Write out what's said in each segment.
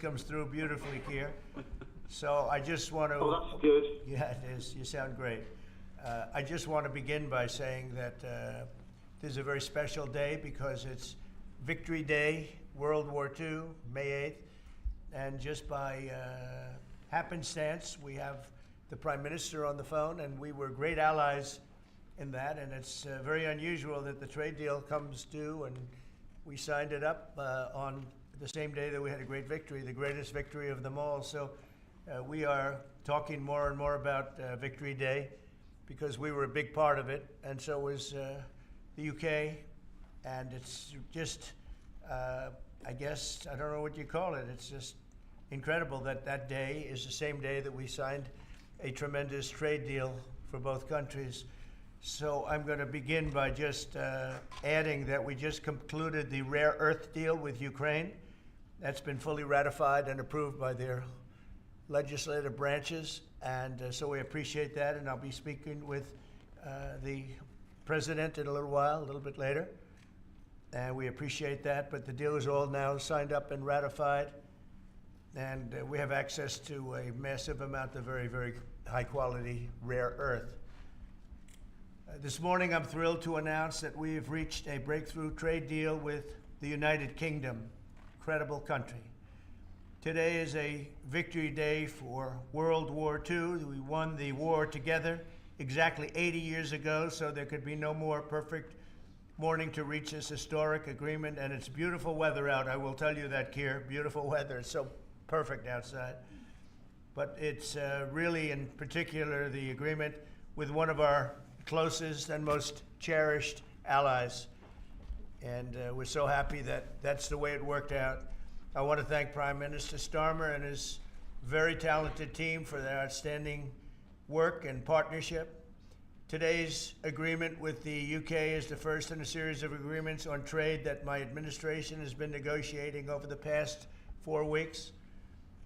Comes through beautifully here. So I just want to... Oh, that's good. Yeah, it is. You sound great. I just want to begin by saying that this is a very special day because it's Victory Day, World War II, May 8th. And just by happenstance, we have the Prime Minister on the phone, and we were great allies in that. And it's very unusual that the trade deal comes due, and we signed it up on the same day that we had a great victory, the greatest victory of them all. So we are talking more and more about Victory Day because we were a big part of it, and so was the UK. And it's just, I guess, I don't know what you call it. It's just incredible that that day is the same day that we signed a tremendous trade deal for both countries. So I'm going to begin by just adding that we just concluded the rare earth deal with Ukraine. That's been fully ratified and approved by their legislative branches, and so we appreciate that, and I'll be speaking with the president in a little while, a little bit later, and we appreciate that, but the deal is all now signed up and ratified, and we have access to a massive amount of very, very high-quality rare earth. This morning, I'm thrilled to announce that we have reached a breakthrough trade deal with the United Kingdom. Incredible country. Today is a victory day for World War II. We won the war together exactly 80 years ago, so there could be no more perfect morning to reach this historic agreement, and it's beautiful weather out. I will tell you that, Keir. Beautiful weather. It's so perfect outside. But it's really, in particular, the agreement with one of our closest and most cherished allies. And we're so happy that that's the way it worked out. I want to thank Prime Minister Starmer and his very talented team for their outstanding work and partnership. Today's agreement with the UK is the first in a series of agreements on trade that my administration has been negotiating over the past 4 weeks.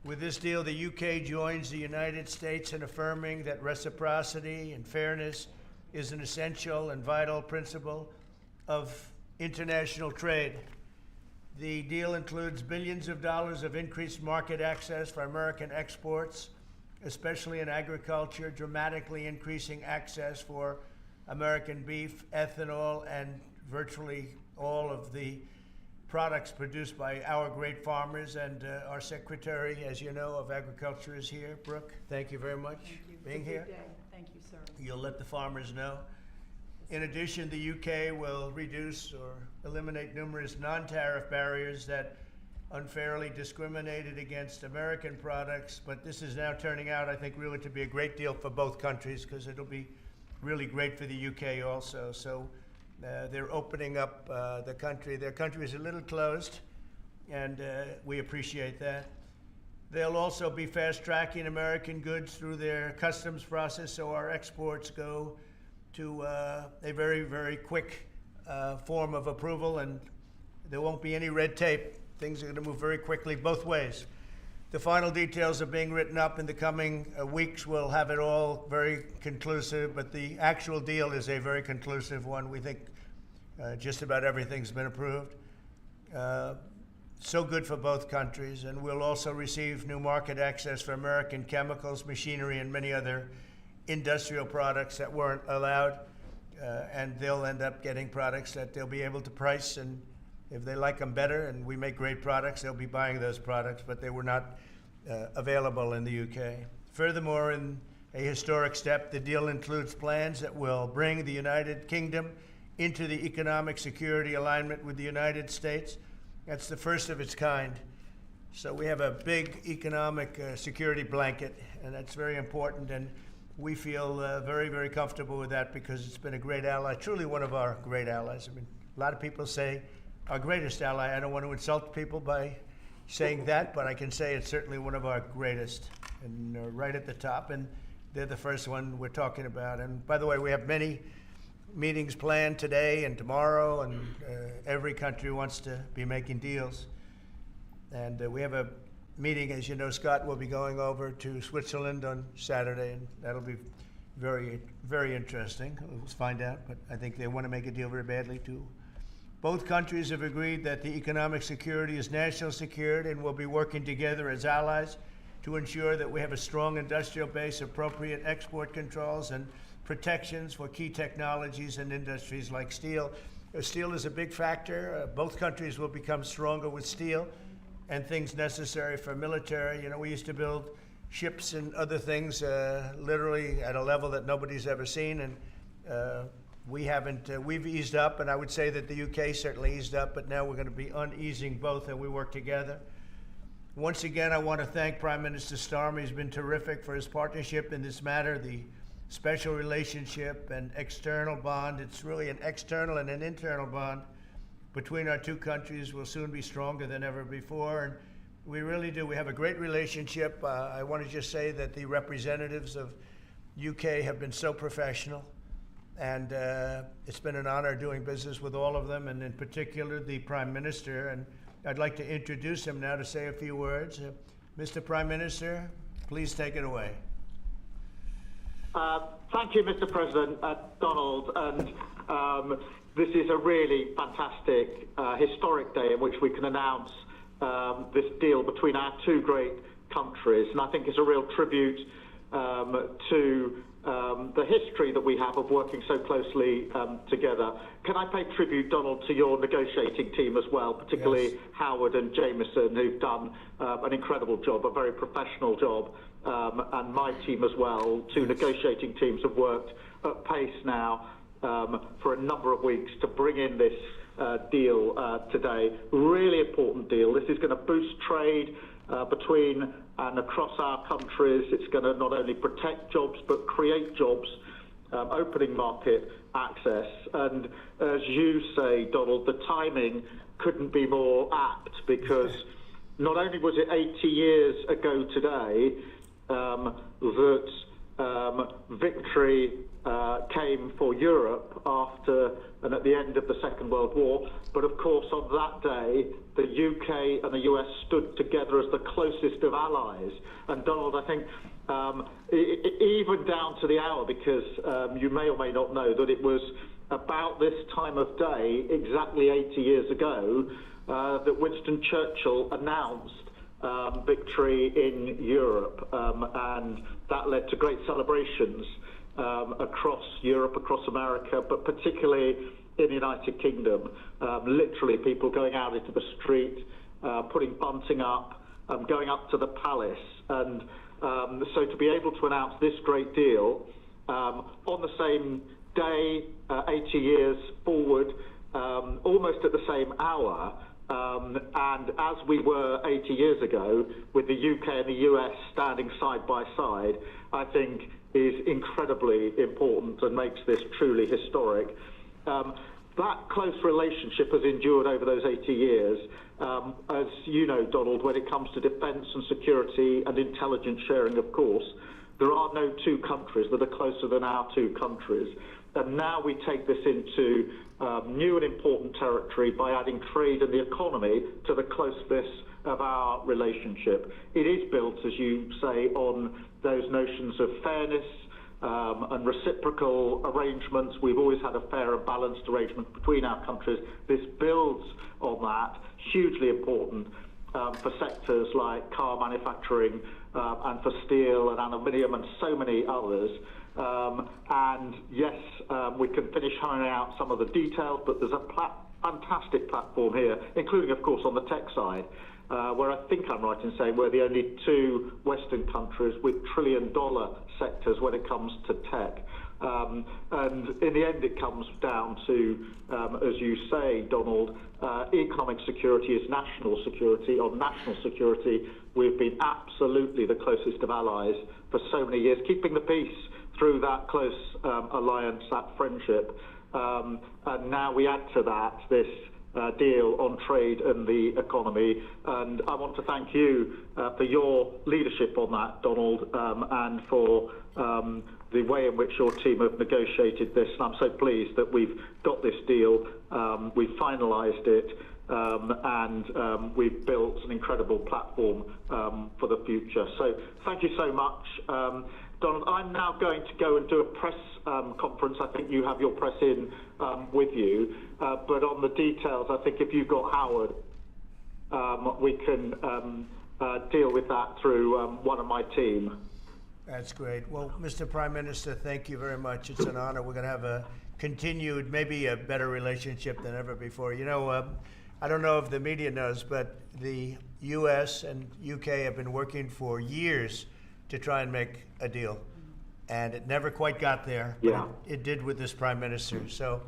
With this deal, the UK joins the United States in affirming that reciprocity and fairness is an essential and vital principle of international trade. The deal includes billions of dollars of increased market access for American exports, especially in agriculture, dramatically increasing access for American beef, ethanol, and virtually all of the products produced by our great farmers. And our Secretary, as you know, of Agriculture is here. Brooke, thank you very much for being here. Good day. Thank you, sir. You'll let the farmers know. In addition, the UK will reduce or eliminate numerous non-tariff barriers that unfairly discriminated against American products, but this is now turning out, I think, really to be a great deal for both countries because it'll be really great for the UK also. So they're opening up the country. Their country is a little closed, and we appreciate that. They'll also be fast-tracking American goods through their customs process, so our exports go to a very, very quick form of approval, and there won't be any red tape. Things are going to move very quickly both ways. The final details are being written up in the coming weeks. We'll have it all very conclusive, but the actual deal is a very conclusive one. We think just about everything's been approved. So good for both countries, and we'll also receive new market access for American chemicals, machinery, and many other industrial products that weren't allowed, and they'll end up getting products that they'll be able to price, and if they like them better and we make great products, they'll be buying those products, but they were not available in the UK. Furthermore, in a historic step, the deal includes plans that will bring the United Kingdom into the economic security alignment with the United States. That's the first of its kind. So we have a big economic security blanket, and that's very important, and we feel very, very comfortable with that because it's been a great ally, truly one of our great allies. I mean, a lot of people say our greatest ally. I don't want to insult people by saying that, but I can say it's certainly one of our greatest, and right at the top, and they're the first one we're talking about. And by the way, we have many meetings planned today and tomorrow, and every country wants to be making deals. And we have a meeting, as you know, Scott will be going over to Switzerland on Saturday, and that'll be very, very interesting. Let's find out, but I think they want to make a deal very badly too. Both countries have agreed that the economic security is national security and will be working together as allies to ensure that we have a strong industrial base, appropriate export controls, and protections for key technologies and industries like steel. Steel is a big factor. Both countries will become stronger with steel and things necessary for military. You know, we used to build ships and other things literally at a level that nobody's ever seen, and we've eased up, and I would say that the UK certainly eased up, but now we're going to be uneasing both, and we work together. Once again, I want to thank Prime Minister Starmer. He's been terrific for his partnership in this matter, the special relationship and external bond. It's really an external and an internal bond between our two countries will soon be stronger than ever before, and we really do. We have a great relationship. I want to just say that the representatives of UK have been so professional, and it's been an honor doing business with all of them, and in particular the Prime Minister. And I'd like to introduce him now to say a few words. Mr. Prime Minister, please take it away. Thank you, Mr. President, Donald. And this is a really fantastic, historic day in which we can announce this deal between our two great countries. And I think it's a real tribute to the history that we have of working so closely together. Can I pay tribute, Donald, to your negotiating team as well, particularly yes. Howard and Jameson, who've done an incredible job, a very professional job, and my team as well. Two negotiating teams have worked at pace now for a number of weeks to bring in this deal today. Really important deal. This is going to boost trade between and across our countries. It's going to not only protect jobs but create jobs, opening market access. And as you say, Donald, the timing couldn't be more apt, because not only was it 80 years ago today that victory came for Europe after and at the end of the Second World War, but of course on that day the UK and the US stood together as the closest of allies. And Donald, I think even down to the hour, because you may or may not know that it was about this time of day, exactly 80 years ago, that Winston Churchill announced victory in Europe, and that led to great celebrations across Europe, across America, but particularly in the United Kingdom. Literally people going out into the street, putting bunting up, going up to the palace. And so to be able to announce this great deal on the same day, 80 years forward, almost at the same hour, and as we were 80 years ago, with the UK and the US standing side by side, I think is incredibly important and makes this truly historic. That close relationship has endured over those 80 years. As you know, Donald, when it comes to defence and security and intelligence sharing, of course, there are no two countries that are closer than our two countries. And now we take this into new and important territory by adding trade and the economy to the closeness of our relationship. It is built, as you say, on those notions of fairness and reciprocal arrangements. We've always had a fair and balanced arrangement between our countries. This builds on that, hugely important for sectors like car manufacturing and for steel and aluminium and so many others. And yes, we can finish hammering out some of the details, but there's a fantastic platform here, including, of course, on the tech side, where I think I'm right in saying we're the only two Western countries with trillion-dollar sectors when it comes to tech. And in the end, it comes down to, as you say, Donald, economic security is national security. On national security, we've been absolutely the closest of allies for so many years, keeping the peace through that close alliance, that friendship. And now we add to that this deal on trade and the economy. And I want to thank you for your leadership on that, Donald, and for the way in which your team have negotiated this. And I'm so pleased that we've got this deal, we've finalised it, and we've built an incredible platform for the future. So thank you so much. Donald, I'm now going to go and do a press conference. I think you have your press in with you. But on the details, I think if you've got Howard, we can deal with that through one of my team. That's great. Well, Mr. Prime Minister, thank you very much. It's an honor. We're going to have a continued, maybe a better relationship than ever before. You know, I don't know if the media knows, but the U.S. and U.K. have been working for years to try and make a deal. And it never quite got there, but it did with this Prime Minister. So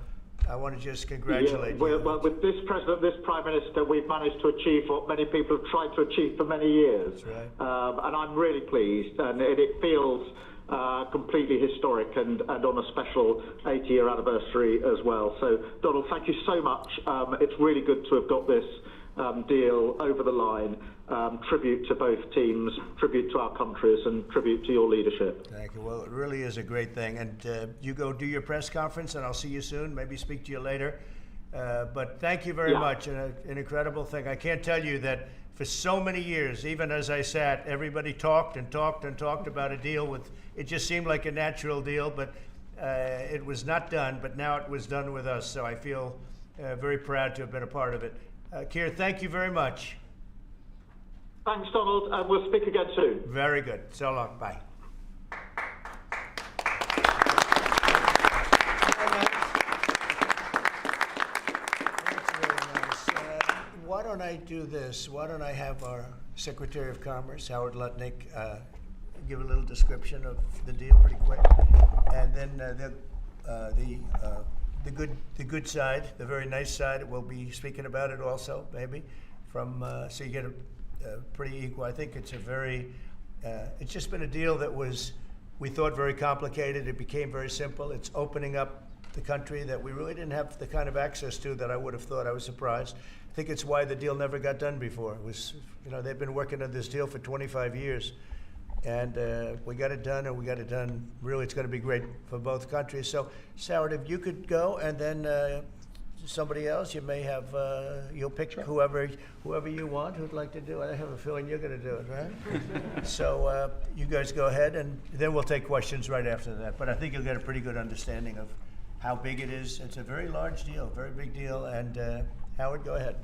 I want to just congratulate you. Well, with this President, this Prime Minister, we've managed to achieve what many people have tried to achieve for many years. That's right. And I'm really pleased, and it feels completely historic and on a special 80-year anniversary as well. So, Donald, thank you so much. It's really good to have got this deal over the line. Tribute to both teams, tribute to our countries, and tribute to your leadership. Thank you. Well, it really is a great thing. And you go do your press conference, and I'll see you soon. Maybe speak to you later. But thank you very much. An incredible thing. I can't tell you that for so many years, even as I sat, everybody talked and talked and talked about a deal with, it just seemed like a natural deal, but it was not done. But now it was done with us. So I feel very proud to have been a part of it. Keir, thank you very much. Thanks, Donald, and we'll speak again soon. Very good. So long. Bye. That's very nice. Why don't I do this? Why don't I have our Secretary of Commerce, Howard Lutnick, give a little description of the deal pretty quick, and then the good side, the very nice side, we'll be speaking about it also, maybe, from so you get a pretty equal. I think it's a very, it's just been a deal that was, we thought, very complicated. It became very simple. It's opening up the country that we really didn't have the kind of access to that I would have thought. I was surprised. I think it's why the deal never got done before. It was, you know, they've been working on this deal for 25 years. And we got it done, and we got it done. Really, it's going to be great for both countries. So, Howard, if you could go, and then somebody else, you may have, you'll pick whoever you want who'd like to do it. I have a feeling you're going to do it, right? So you guys go ahead, and then we'll take questions right after that. But I think you'll get a pretty good understanding of how big it is. It's a very large deal, very big deal. And Howard, go ahead.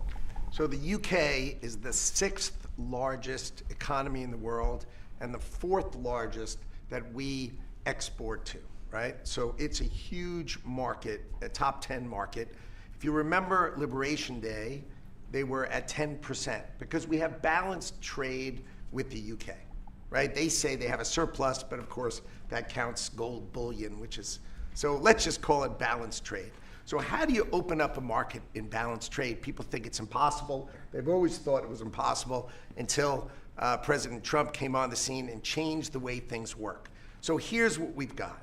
So the UK is the 6th largest economy in the world and the 4th largest that we export to, right? So it's a huge market, a top 10 market. If you remember Liberation Day, they were at 10% because we have balanced trade with the UK, right? They say they have a surplus, but of course that counts gold bullion, which is, so let's just call it balanced trade. So how do you open up a market in balanced trade? People think it's impossible. They've always thought it was impossible until President Trump came on the scene and changed the way things work. So here's what we've got.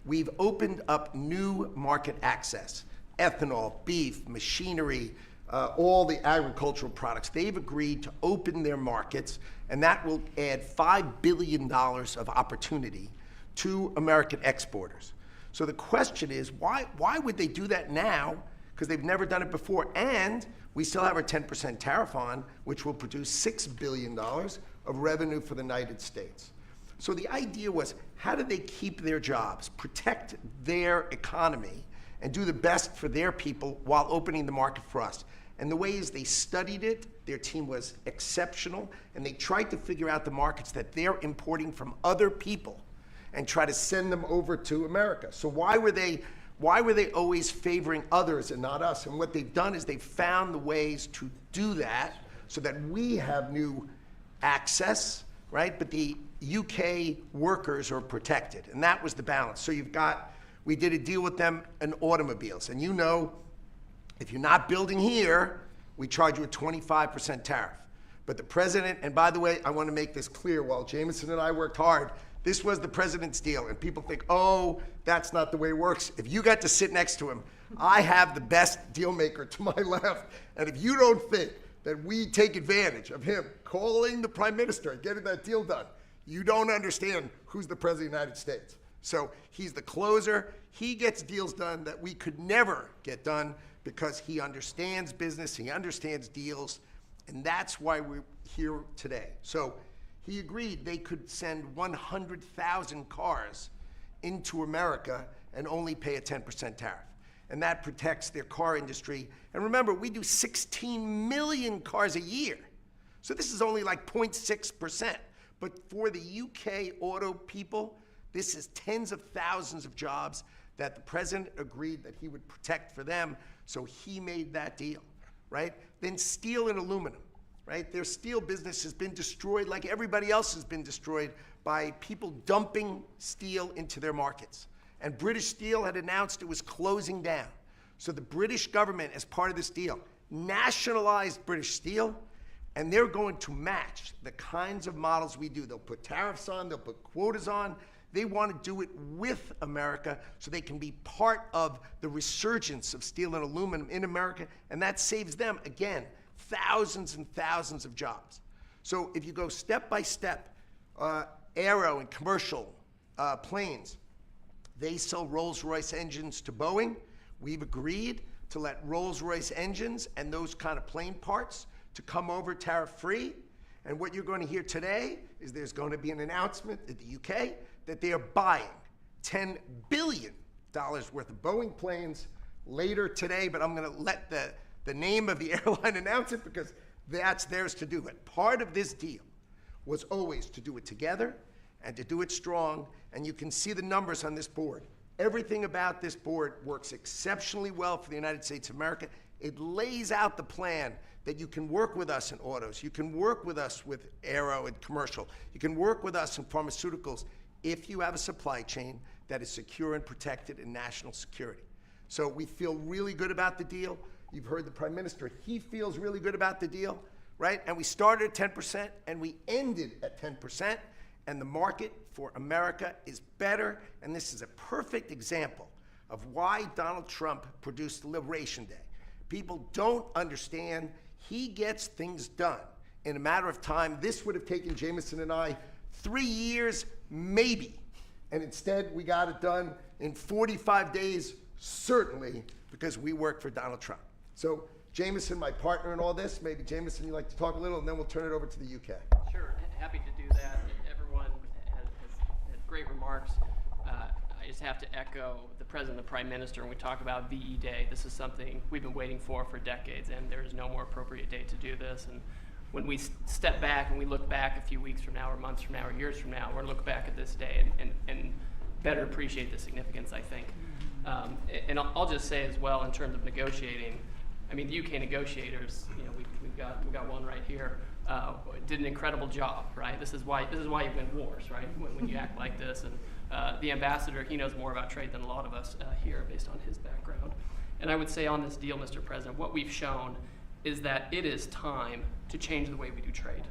We've opened up new market access. Ethanol, beef, machinery, all the agricultural products. They've agreed to open their markets, and that will add $5 billion of opportunity to American exporters. So the question is, why would they do that now? Because they've never done it before, and we still have our 10% tariff on, which will produce $6 billion of revenue for the United States. So the idea was, how do they keep their jobs, protect their economy, and do the best for their people while opening the market for us? And the way is they studied it, their team was exceptional, and they tried to figure out the markets that they're importing from other people and try to send them over to America. So why were they always favoring others and not us? And what they've done is they've found the ways to do that so that we have new access, right? But the UK workers are protected, and that was the balance. So we did a deal with them in automobiles, and you know, if you're not building here, we charge you a 25% tariff. But the president, and by the way, I want to make this clear, while Jameson and I worked hard, this was the president's deal, and people think, oh, that's not the way it works. If you got to sit next to him, I have the best deal maker to my left, and if you don't think that we take advantage of him calling the prime minister and getting that deal done, you don't understand who's the president of the United States. So he's the closer. He gets deals done that we could never get done because he understands business, he understands deals, and that's why we're here today. So he agreed they could send 100,000 cars into America and only pay a 10% tariff. And that protects their car industry. And remember, we do 16 million cars a year. So this is only like 0.6%. But for the UK auto people, this is tens of thousands of jobs that the president agreed that he would protect for them. So he made that deal, right? Then steel and aluminum, right? Their steel business has been destroyed like everybody else has been destroyed by people dumping steel into their markets. And British Steel had announced it was closing down. So the British government, as part of this deal, nationalized British Steel, and they're going to match the kinds of models we do. They'll put tariffs on, they'll put quotas on. They want to do it with America so they can be part of the resurgence of steel and aluminum in America, and that saves them, again, thousands and thousands of jobs. So if you go step by step, aero and commercial planes, they sell Rolls-Royce engines to Boeing. We've agreed to let Rolls-Royce engines and those kind of plane parts to come over tariff-free. And what you're going to hear today is there's going to be an announcement in the UK that they are buying $10 billion worth of Boeing planes later today, but I'm going to let the name of the airline announce it because that's theirs to do it. Part of this deal was always to do it together and to do it strong, and you can see the numbers on this board. Everything about this board works exceptionally well for the United States of America. It lays out the plan that you can work with us in autos, you can work with us with aero and commercial, you can work with us in pharmaceuticals if you have a supply chain that is secure and protected in national security. So we feel really good about the deal. You've heard the Prime Minister, he feels really good about the deal, right? And we started at 10% and we ended at 10%. And the market for America is better, and this is a perfect example of why Donald Trump produced Liberation Day. People don't understand he gets things done in a matter of time. This would have taken Jameson and I 3 years, maybe, and instead we got it done in 45 days, certainly, because we work for Donald Trump. So Jameson, my partner in all this, maybe Jameson, you'd like to talk a little, and then we'll turn it over to the UK. Sure, happy to do that. Everyone has had great remarks. I just have to echo the President and the Prime Minister when we talk about VE Day. This is something we've been waiting for decades, and there is no more appropriate day to do this. And when we step back and we look back a few weeks from now or months from now or years from now, we're going to look back at this day and better appreciate the significance, I think. And I'll just say as well, in terms of negotiating, I mean, the UK negotiators, you know, we've got one right here, did an incredible job, right? This is why you win wars, right? When you act like this. And the ambassador, he knows more about trade than a lot of us here based on his background. And I would say on this deal, Mr. President, what we've shown is that it is time to change the way we do trade.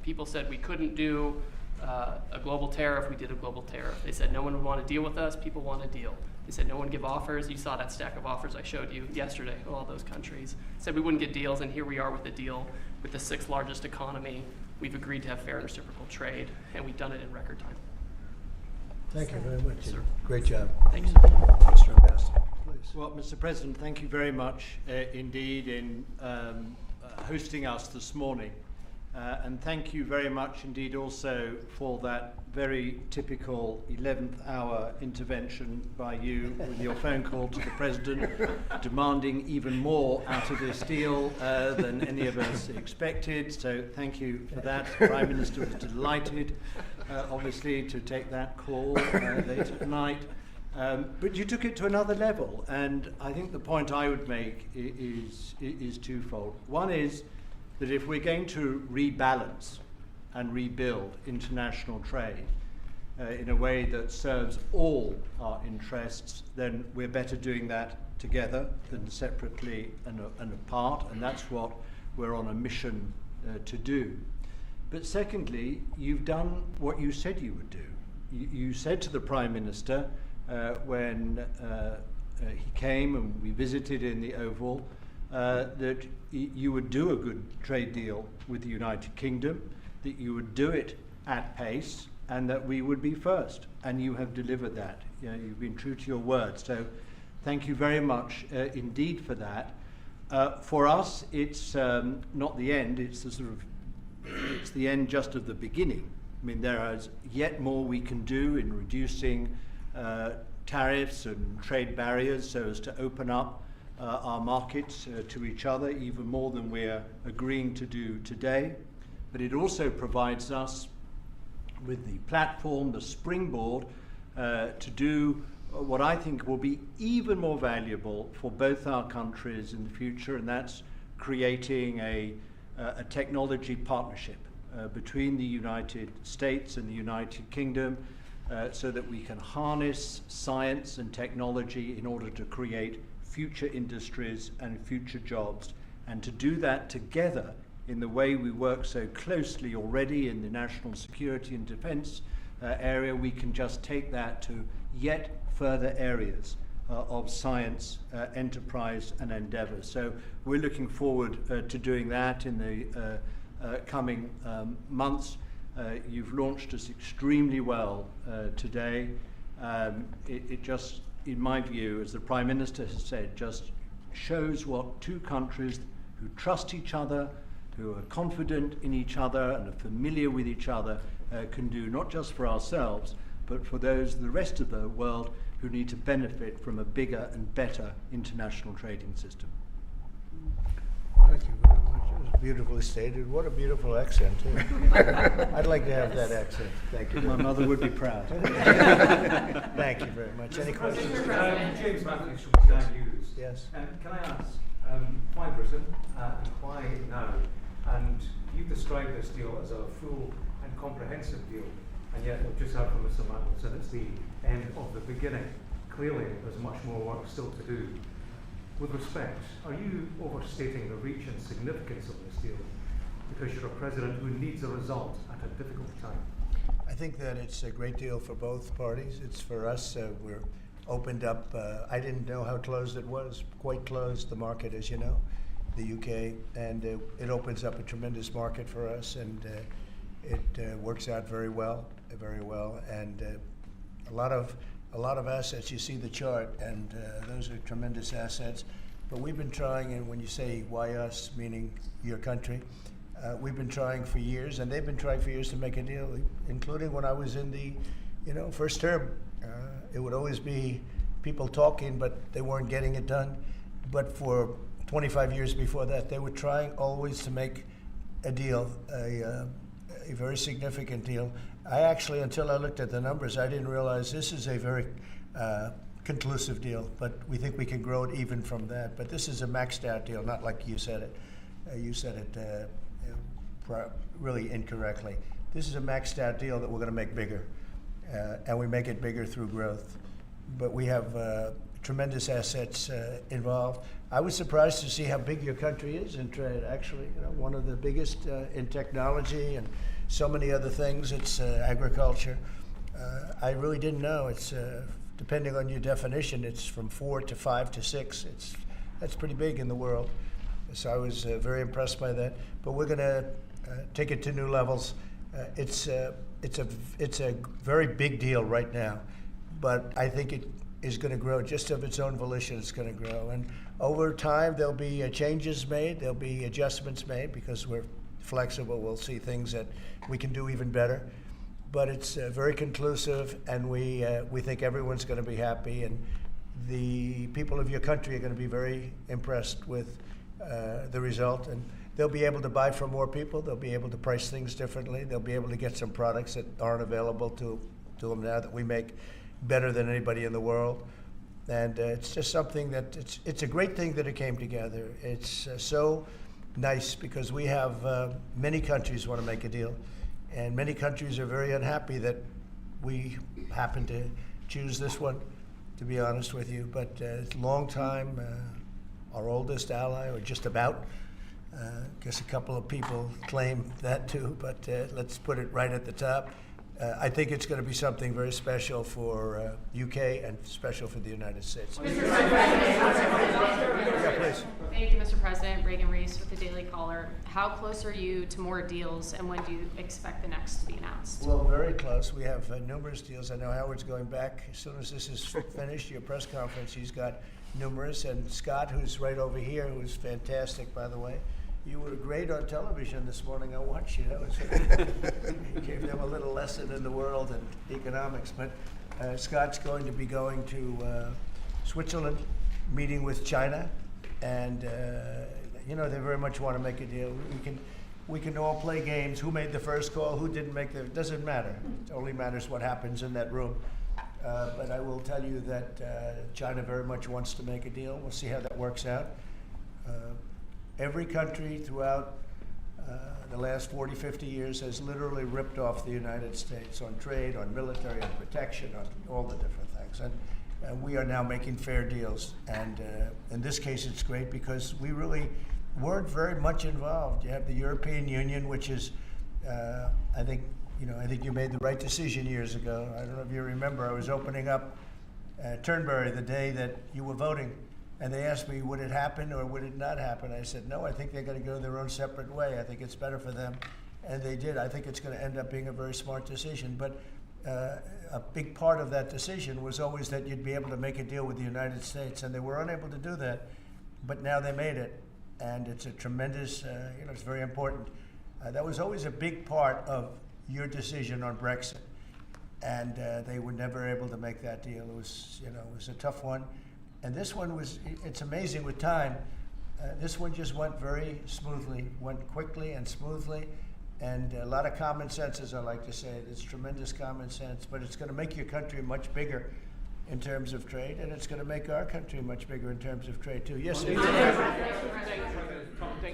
People said we couldn't do a global tariff. We did a global tariff. They said no one would want to deal with us. People want a deal. They said no one give offers. You saw that stack of offers I showed you yesterday, all those countries. Said we wouldn't get deals, and here we are with a deal with the 6th largest economy. We've agreed to have fair and reciprocal trade, and we've done it in record time. Thank you very much. Sir. Great job. Thank you, sir. Mr. Ambassador, please. Well, Mr. President, thank you very much indeed in hosting us this morning. And thank you very much indeed also for that very typical 11th hour intervention by you with your phone call to the President, demanding even more out of this deal than any of us expected. So thank you for that. The Prime Minister was delighted, obviously, to take that call late at night. But you took it to another level, and I think the point I would make is twofold. One is that if we're going to rebalance and rebuild international trade in a way that serves all our interests, then we're better doing that together than separately and apart, and that's what we're on a mission to do. But secondly, you've done what you said you would do. You said to the Prime Minister when he came and we visited in the Oval that you would do a good trade deal with the United Kingdom, that you would do it at pace, and that we would be first. And you have delivered that. You know, you've been true to your word. So thank you very much indeed for that. For us, it's not the end. It's it's the end just of the beginning. I mean, there is yet more we can do in reducing tariffs and trade barriers so as to open up our markets to each other even more than we're agreeing to do today. But it also provides us with the platform, the springboard, to do what I think will be even more valuable for both our countries in the future, and that's creating a technology partnership between the United States and the United Kingdom so that we can harness science and technology in order to create future industries and future jobs, and to do that together in the way we work so closely already in the national security and defense area. We can just take that to yet further areas of science, enterprise and endeavor. So we're looking forward to doing that in the coming months. You've launched us extremely well today. It just, in my view, as the Prime Minister has said, just shows what two countries who trust each other, who are confident in each other and are familiar with each other can do, not just for ourselves, but for those the rest of the world who need to benefit from a bigger and better international trading system. Thank you very much. It was beautifully stated. What a beautiful accent, too. I'd like to have that accent. Thank you. My mother would be proud. Thank you very much. Any questions? James Matthews from Sky News. Yes. Can I ask, why Britain and why now? And you've described this deal as a full and comprehensive deal, and yet we've just heard from Mr. Mandelson, it's the end of the beginning. Clearly, there's much more work still to do. With respect, are you overstating the reach and significance of this deal because you're a president who needs a result at a difficult time? I think that it's a great deal for both parties. It's for us. We're opened up. I didn't know how closed it was. Quite closed, the market, as you know, the UK, and it opens up a tremendous market for us, and it works out very well, and a lot of assets. You see the chart, and those are tremendous assets. But we've been trying, and when you say why us, meaning your country, we've been trying for years, and they've been trying for years to make a deal, including when I was in the, first term. It would always be people talking, but they weren't getting it done. But for 25 years before that, they were trying always to make a deal, a very significant deal. I actually, until I looked at the numbers, I didn't realize this is a very conclusive deal, but we think we can grow it even from that. But this is a maxed out deal, not like you said it. You said it really incorrectly. This is a maxed out deal that we're going to make bigger, and we make it bigger through growth. But we have tremendous assets involved. I was surprised to see how big your country is in trade, actually. One of the biggest in technology and so many other things. It's agriculture. I really didn't know. It's depending on your definition, it's from 4 to 5 to 6. That's pretty big in the world. So I was very impressed by that. But we're going to take it to new levels. It's a very big deal right now, but I think it is going to grow just of its own volition. It's going to grow, and over time there'll be changes made. There'll be adjustments made because we're flexible. We'll see things that we can do even better. But it's very conclusive, and we think everyone's going to be happy, and the people of your country are going to be very impressed with the result, and they'll be able to buy from more people. They'll be able to price things differently. They'll be able to get some products that aren't available to them now that we make better than anybody in the world. And it's just something that it's a great thing that it came together. It's so nice because we have many countries want to make a deal, and many countries are very unhappy that we happen to choose this one, to be honest with you. But it's a long time, our oldest ally, or just about. I guess a couple of people claim that too, but let's put it right at the top. I think it's going to be something very special for UK and special for the United States. Mr. President. Yeah, please. Thank you, Mr. President. Reagan Reese with the Daily Caller. How close are you to more deals, and when do you expect the next to be announced? Well, very close. We have numerous deals. I know Howard's going back. As soon as this is finished, your press conference, he's got numerous. And Scott, who's right over here, who's fantastic, by the way. You were great on television this morning. I watched you. That was you gave them a little lesson in the world and economics. But Scott's going to be going to Switzerland, meeting with China, and you know, they very much want to make a deal. We can all play games. Who made the first call? Who didn't make the? It doesn't matter. It only matters what happens in that room. But I will tell you that China very much wants to make a deal. We'll see how that works out. Every country throughout the last 40, 50 years has literally ripped off the United States on trade, on military, on protection, on all the different things. And we are now making fair deals. And in this case, it's great because we really weren't very much involved. You have the European Union, which is, I think you made the right decision years ago. I don't know if you remember, I was opening up Turnberry the day that you were voting. And they asked me, would it happen or would it not happen? I said, no, I think they're going to go their own separate way. I think it's better for them. And they did. I think it's going to end up being a very smart decision. But a big part of that decision was always that you'd be able to make a deal with the United States. And they were unable to do that. But now they made it. And it's a tremendous, it's very important. That was always a big part of your decision on Brexit. And they were never able to make that deal. It was a tough one. And this one it's amazing with time. This one just went very smoothly, went quickly and smoothly. And a lot of common sense, as I like to say. It's tremendous common sense, but it's going to make your country much bigger in terms of trade, and it's going to make our country much bigger in terms of trade, too. Yes, Thank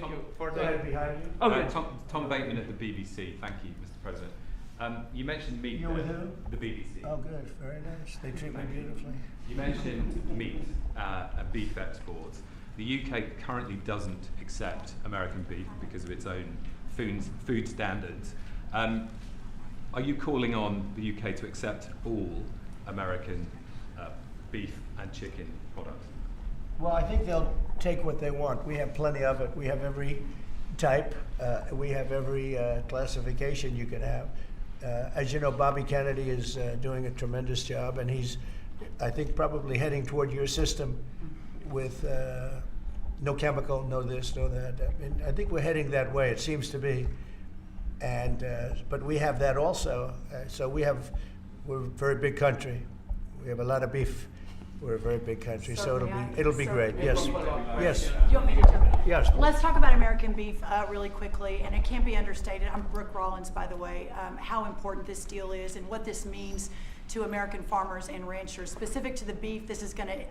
you. For Go ahead, behind you. Okay. Tom Bateman at the BBC. Thank you, Mr. President. You mentioned meat. You're with who? The BBC. Oh, good. Very nice. They treat me beautifully. You mentioned meat and beef exports. The UK currently doesn't accept American beef because of its own food standards. Are you calling on the UK to accept all American beef and chicken products? Well, I think they'll take what they want. We have plenty of it. We have every type. We have every classification you can have. As you know, Bobby Kennedy is doing a tremendous job, and he's, I think, probably heading toward your system with no chemical, no this, no that. I think we're heading that way. It seems to be, and but we have that also. So we're a very big country. We have a lot of beef. We're a very big country, so it'll be great. Yes, yes. You want me to jump in? Yes. Let's talk about American beef really quickly, and it can't be understated. I'm Brooke Rollins, by the way. How important this deal is and what this means to American farmers and ranchers. Specific to the beef, this is going to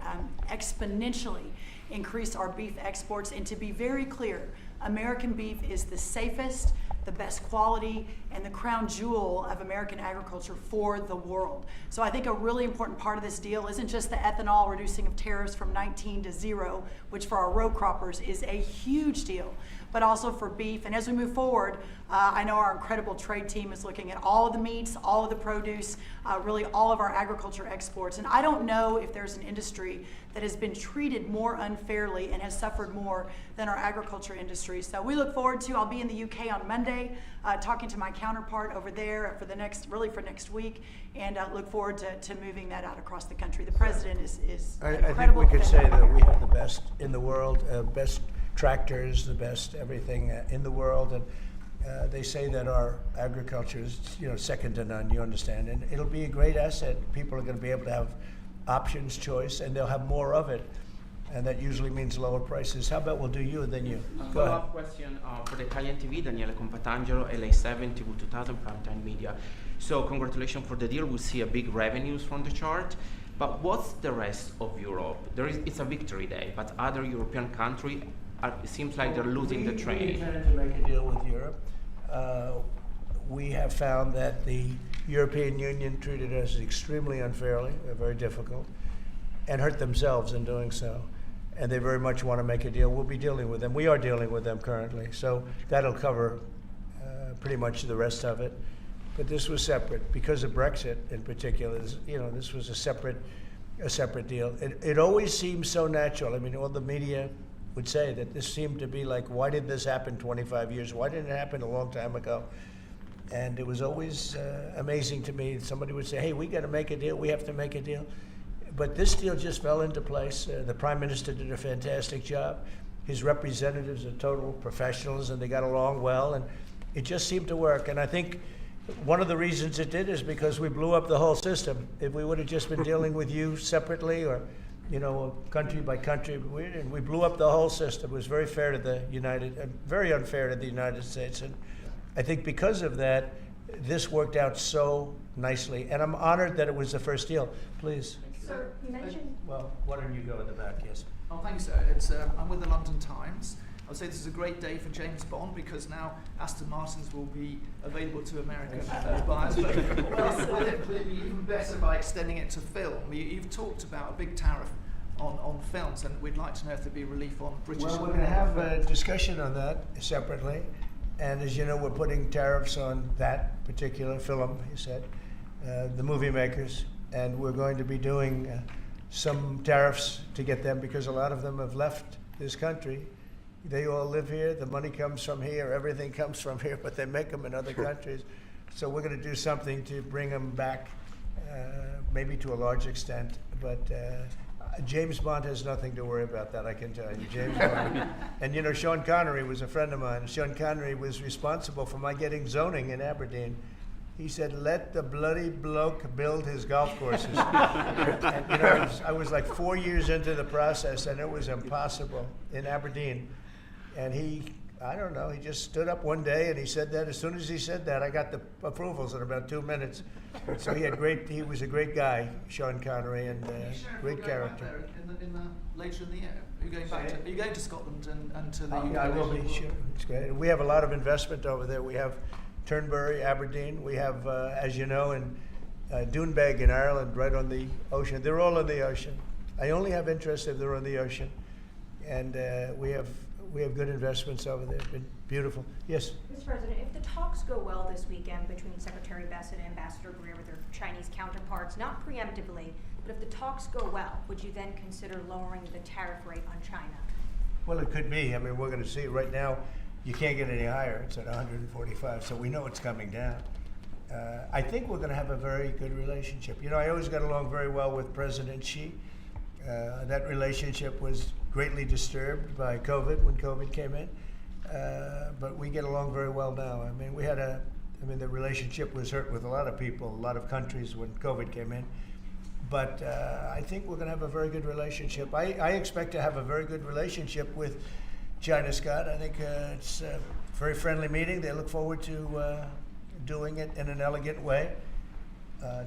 exponentially increase our beef exports. And to be very clear, American beef is the safest, the best quality, and the crown jewel of American agriculture for the world. So I think a really important part of this deal isn't just the ethanol reducing of tariffs from 19 to 0, which for our row croppers is a huge deal, but also for beef. And as we move forward, I know our incredible trade team is looking at all of the meats, all of the produce, really all of our agriculture exports. And I don't know if there's an industry that has been treated more unfairly and has suffered more than our agriculture industry. So we look forward to, I'll be in the UK on Monday, talking to my counterpart over there for next week, and look forward to moving that out across the country. The president is incredible. I think we could say that we have the best in the world, best tractors, the best everything in the world, and they say that our agriculture is, second to none. You understand, and it'll be a great asset. People are going to be able to have options, choice, and they'll have more of it, and that usually means lower prices. How about we'll do you and then you? Go ahead. Follow-up question for the Italian TV, Daniele Compatangelo, LA7, TV 2000, Primetime Media. So congratulations for the deal. We see a big revenues from the chart. But what's the rest of Europe? It's a victory day, but other European countries, it seems like they're losing the train. We intend to make a deal with Europe. We have found that the European Union treated us extremely unfairly, very difficult, and hurt themselves in doing so. And they very much want to make a deal. We'll be dealing with them. We are dealing with them currently. So that'll cover pretty much the rest of it. but this was separate because of Brexit in particular. This was a separate deal. It always seems so natural. I mean, all the media would say that this seemed to be like, why did this happen 25 years? Why didn't it happen a long time ago? And it was always amazing to me. Somebody would say, hey, we got to make a deal. We have to make a deal. But this deal just fell into place. The Prime Minister did a fantastic job. His representatives are total professionals, and they got along well, and it just seemed to work. And I think one of the reasons it did is because we blew up the whole system. If we would have just been dealing with you separately, or country by country, we blew up the whole system. It was very fair to the very unfair to the United States. And I think because of that, this worked out so nicely. And I'm honored that it was the first deal. Please. Sir, you mentioned. Well, why don't you go in the back? Yes. Oh, thank you, sir. I'm with the London Times. I would say this is a great day for James Bond because now Aston Martins will be available to American buyers. But will it be even better by extending it to film? You've talked about a big tariff on films, and we'd like to know if there'd be relief on British. Well, we're going to have a discussion on that separately. And as you know, we're putting tariffs on that particular film, you said, the movie makers. And we're going to be doing some tariffs to get them because a lot of them have left this country. They all live here. The money comes from here. Everything comes from here, but they make them in other countries. So we're going to do something to bring them back, maybe to a large extent. But James Bond has nothing to worry about that, I can tell you. James Bond. And Sean Connery was a friend of mine. Sean Connery was responsible for my getting zoning in Aberdeen. He said, let the bloody bloke build his golf courses. And, I was like 4 years into the process, and it was impossible in Aberdeen. And he just stood up one day and he said that. As soon as he said that, I got the approvals in about 2 minutes. So he was a great guy, Sean Connery, and great character. Later in the year, are you going to Scotland and to the UK? I will be, sure. It's great. We have a lot of investment over there. We have Turnberry, Aberdeen. We have, as you know, in Doonbeg in Ireland, right on the ocean. They're all on the ocean. I only have interest if they're on the ocean. And we have good investments over there. It's been beautiful. Yes? Mr. President, if the talks go well this weekend between Secretary Bessent and Ambassador Greer with their Chinese counterparts, not preemptively, but if the talks go well, would you then consider lowering the tariff rate on China? Well, it could be. I mean, we're going to see. Right now, you can't get any higher. It's at 145, so we know it's coming down. I think we're going to have a very good relationship. I always got along very well with President Xi. That relationship was greatly disturbed by COVID when COVID came in, but we get along very well now. I mean, the relationship was hurt with a lot of people, a lot of countries when COVID came in. But I think we're going to have a very good relationship. I expect to have a very good relationship with China, Scott. I think it's a very friendly meeting. They look forward to doing it in an elegant way.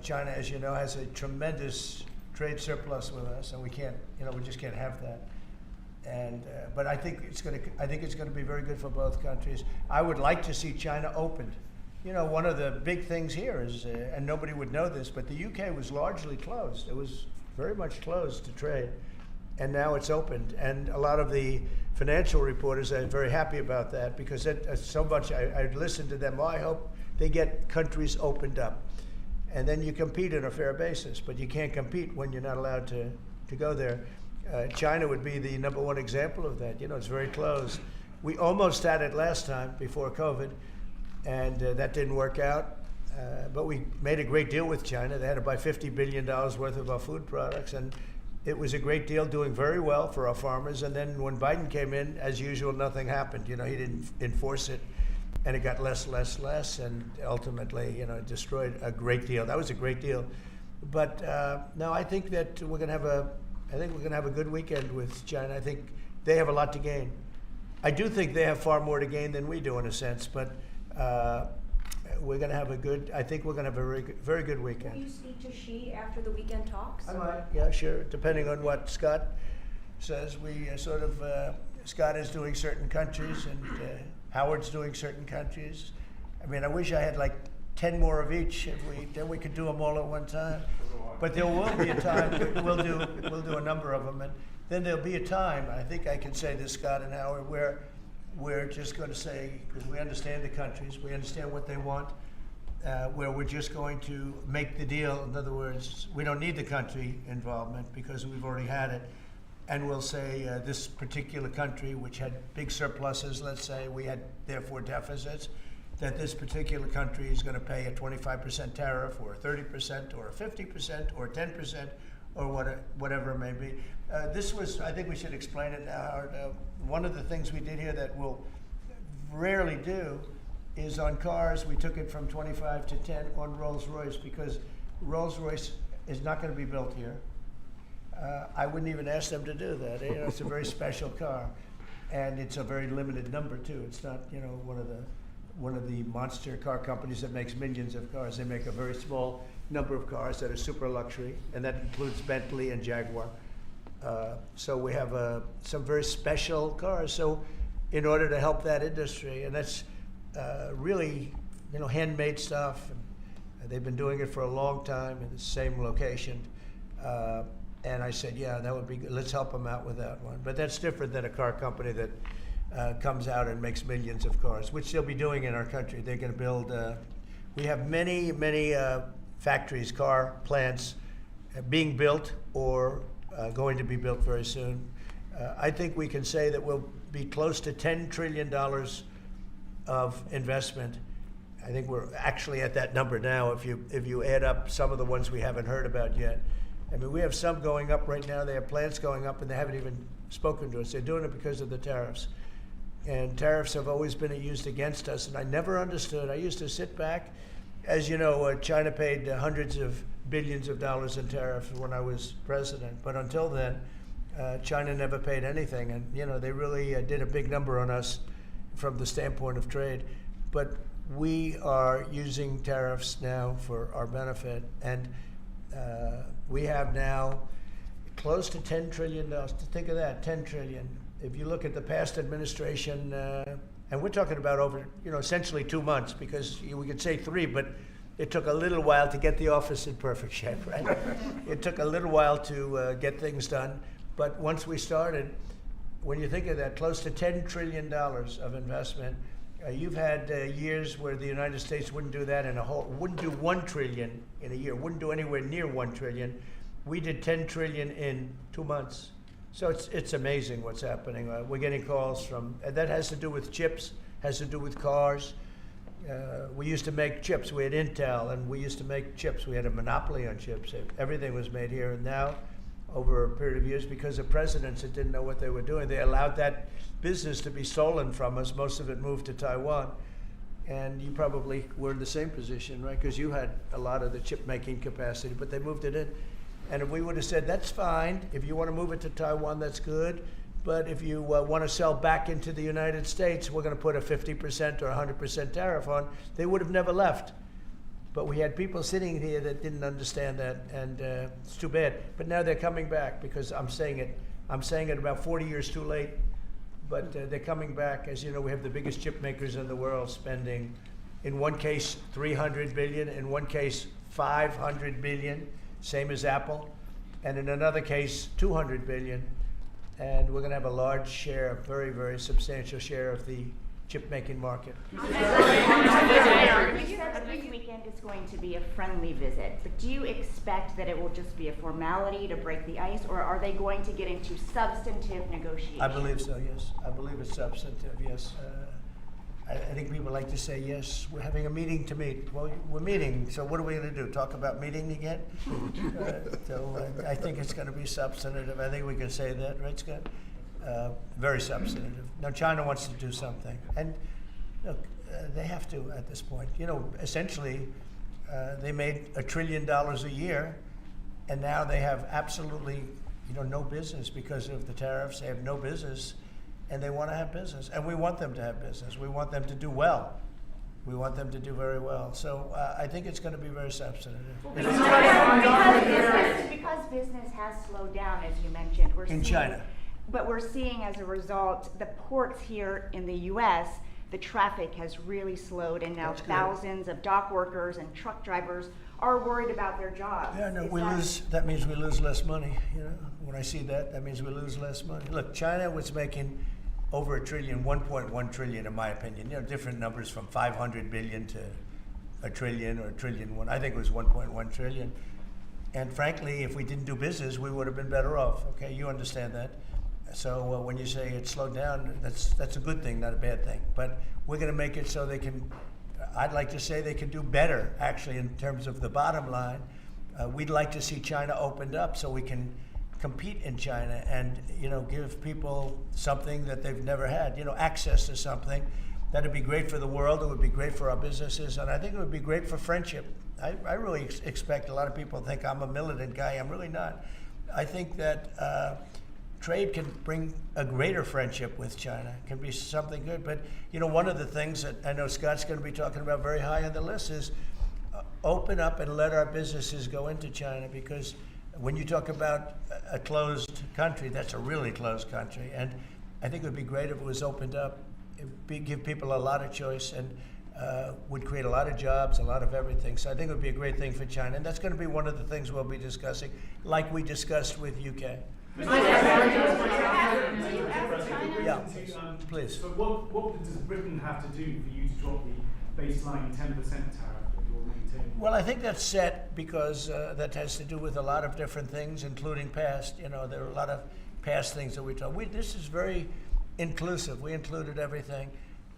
China, as you know, has a tremendous trade surplus with us, and we just can't have that. And but I think it's going to be very good for both countries. I would like to see China opened. One of the big things here is, and nobody would know this, but the UK was largely closed. It was very much closed to trade, and now it's opened. And a lot of the financial reporters are very happy about that because so much. I listened to them. I hope they get countries opened up, and then you compete on a fair basis. But you can't compete when you're not allowed to go there. China would be the number one example of that. It's very closed. We almost had it last time before COVID, and that didn't work out. But we made a great deal with China. They had to buy $50 billion worth of our food products, and it was a great deal, doing very well for our farmers. And then when Biden came in, as usual, nothing happened. He didn't enforce it, and it got less, and ultimately, it destroyed a great deal. That was a great deal. But no, I think that we're going to have a good weekend with China. I think they have a lot to gain. I do think they have far more to gain than we do, in a sense. But we're going to have I think we're going to have a very good weekend. Will you speak to Xi after the weekend talks? I might, yeah, sure. Depending on what Scott says, we Scott is doing certain countries, and Howard's doing certain countries. I mean, I wish I had like 10 more of each. Then we could do them all at one time. But there will be a time we'll do a number of them, and then there'll be a time. I think I can say this, Scott and Howard, where we're just going to say, because we understand the countries, we understand what they want, where we're just going to make the deal. In other words, we don't need the country involvement because we've already had it. And we'll say this particular country, which had big surpluses, let's say, we had therefore deficits, that this particular country is going to pay a 25% tariff or a 30% or a 50% or 10% or whatever it may be. This was, I think we should explain it now, Howard. One of the things we did here that we'll rarely do is on cars, we took it from 25 to 10 on Rolls-Royce because Rolls-Royce is not going to be built here. I wouldn't even ask them to do that. You know, it's a very special car, and it's a very limited number too. It's not, you know, one of the monster car companies that makes millions of cars. They make a very small number of cars that are super luxury, and that includes Bentley and Jaguar. So we have some very special cars. So in order to help that industry, and that's really, you know, handmade stuff. And they've been doing it for a long time in the same location. And I said, yeah, that would be good. Let's help them out with that one. But that's different than a car company that comes out and makes millions of cars, which they'll be doing in our country. They're going to build, we have many factories, car plants being built or going to be built very soon. I think we can say that we'll be close to $10 trillion of investment. I think we're actually at that number now if you add up some of the ones we haven't heard about yet. I mean, we have some going up right now. They have plants going up, and they haven't even spoken to us. They're doing it because of the tariffs. And tariffs have always been used against us, and I never understood. I used to sit back. As you know, China paid hundreds of billions of dollars in tariffs when I was president. But until then, China never paid anything. And, you know, they really did a big number on us from the standpoint of trade. But we are using tariffs now for our benefit. And we have now close to $10 trillion. Think of that, $10 trillion. If you look at the past administration, and we're talking about over, you know, essentially 2 months, because we could say 3, but it took a little while to get the office in perfect shape, right? It took a little while to get things done. But once we started, when you think of that, close to $10 trillion of investment, you've had years where the United States wouldn't do that wouldn't do $1 trillion in a year, wouldn't do anywhere near $1 trillion. We did $10 trillion in 2 months. So it's amazing what's happening. We're getting calls from, and that has to do with chips, has to do with cars. We used to make chips. We had Intel, and we used to make chips. We had a monopoly on chips. Everything was made here. And now, over a period of years, because of presidents that didn't know what they were doing, they allowed that business to be stolen from us. Most of it moved to Taiwan. And you probably were in the same position, right? Because you had a lot of the chip-making capacity, but they moved it in. And if we would have said, that's fine, if you want to move it to Taiwan, that's good, but if you want to sell back into the United States, we're going to put a 50% or 100% tariff on, they would have never left. But we had people sitting here that didn't understand that, and it's too bad. But now they're coming back, because I'm saying it about 40 years too late, but they're coming back. As you know, we have the biggest chip makers in the world spending, in one case, $300 billion, in one case, $500 billion. Same as Apple, and in another case, $200 billion. And we're going to have a large share, a very, very substantial share of the chip-making market. You said this weekend is going to be a friendly visit, but do you expect that it will just be a formality to break the ice, or are they going to get into substantive negotiations? I believe so, yes. I believe it's substantive, yes. I think people like to say, yes, we're having a meeting to meet. Well, we're meeting, so what are we going to do, talk about meeting again? So I think it's going to be substantive. I think we can say that, right, Scott? Very substantive. Now, China wants to do something. And look, they have to at this point. You know, essentially, they made $1 trillion a year, and now they have absolutely, you know, no business because of the tariffs. They have no business. And they want to have business, and we want them to have business. We want them to do well. We want them to do very well. So I think it's going to be very substantive. Because business has slowed down, as you mentioned. In China. But we're seeing, as a result, the ports here in the U.S., the traffic has really slowed, and now thousands of dock workers and truck drivers are worried about their jobs. Yeah, no, that means we lose less money. You know, when I see that, that means we lose less money. Look, China was making over $1 trillion, 1.1 trillion, in my opinion. You know, different numbers from 500 billion to 1 trillion or 1 trillion one. I think it was 1.1 trillion. And frankly, if we didn't do business, we would have been better off. Okay, you understand that. So when you say it slowed down, that's a good thing, not a bad thing. But we're going to make it so they can. I'd like to say they can do better, actually, in terms of the bottom line. We'd like to see China opened up so we can compete in China and, give people something that they've never had, access to something. That'd be great for the world. It would be great for our businesses. And I think it would be great for friendship. I really expect a lot of people think I'm a militant guy. I'm really not. I think that trade can bring a greater friendship with China. It can be something good. But, one of the things that I know Scott's going to be talking about very high on the list is open up and let our businesses go into China, because when you talk about a closed country, that's a really closed country. And I think it would be great if it was opened up. It would give people a lot of choice and would create a lot of jobs, a lot of everything. So I think it would be a great thing for China. And that's going to be one of the things we'll be discussing, like we discussed with UK. Yeah, please. So what does Britain have to do for you to drop the baseline 10% tariff that you're maintaining? Well, I think that's set because that has to do with a lot of different things, including past. There are a lot of past things that we talk. This is very inclusive. We included everything,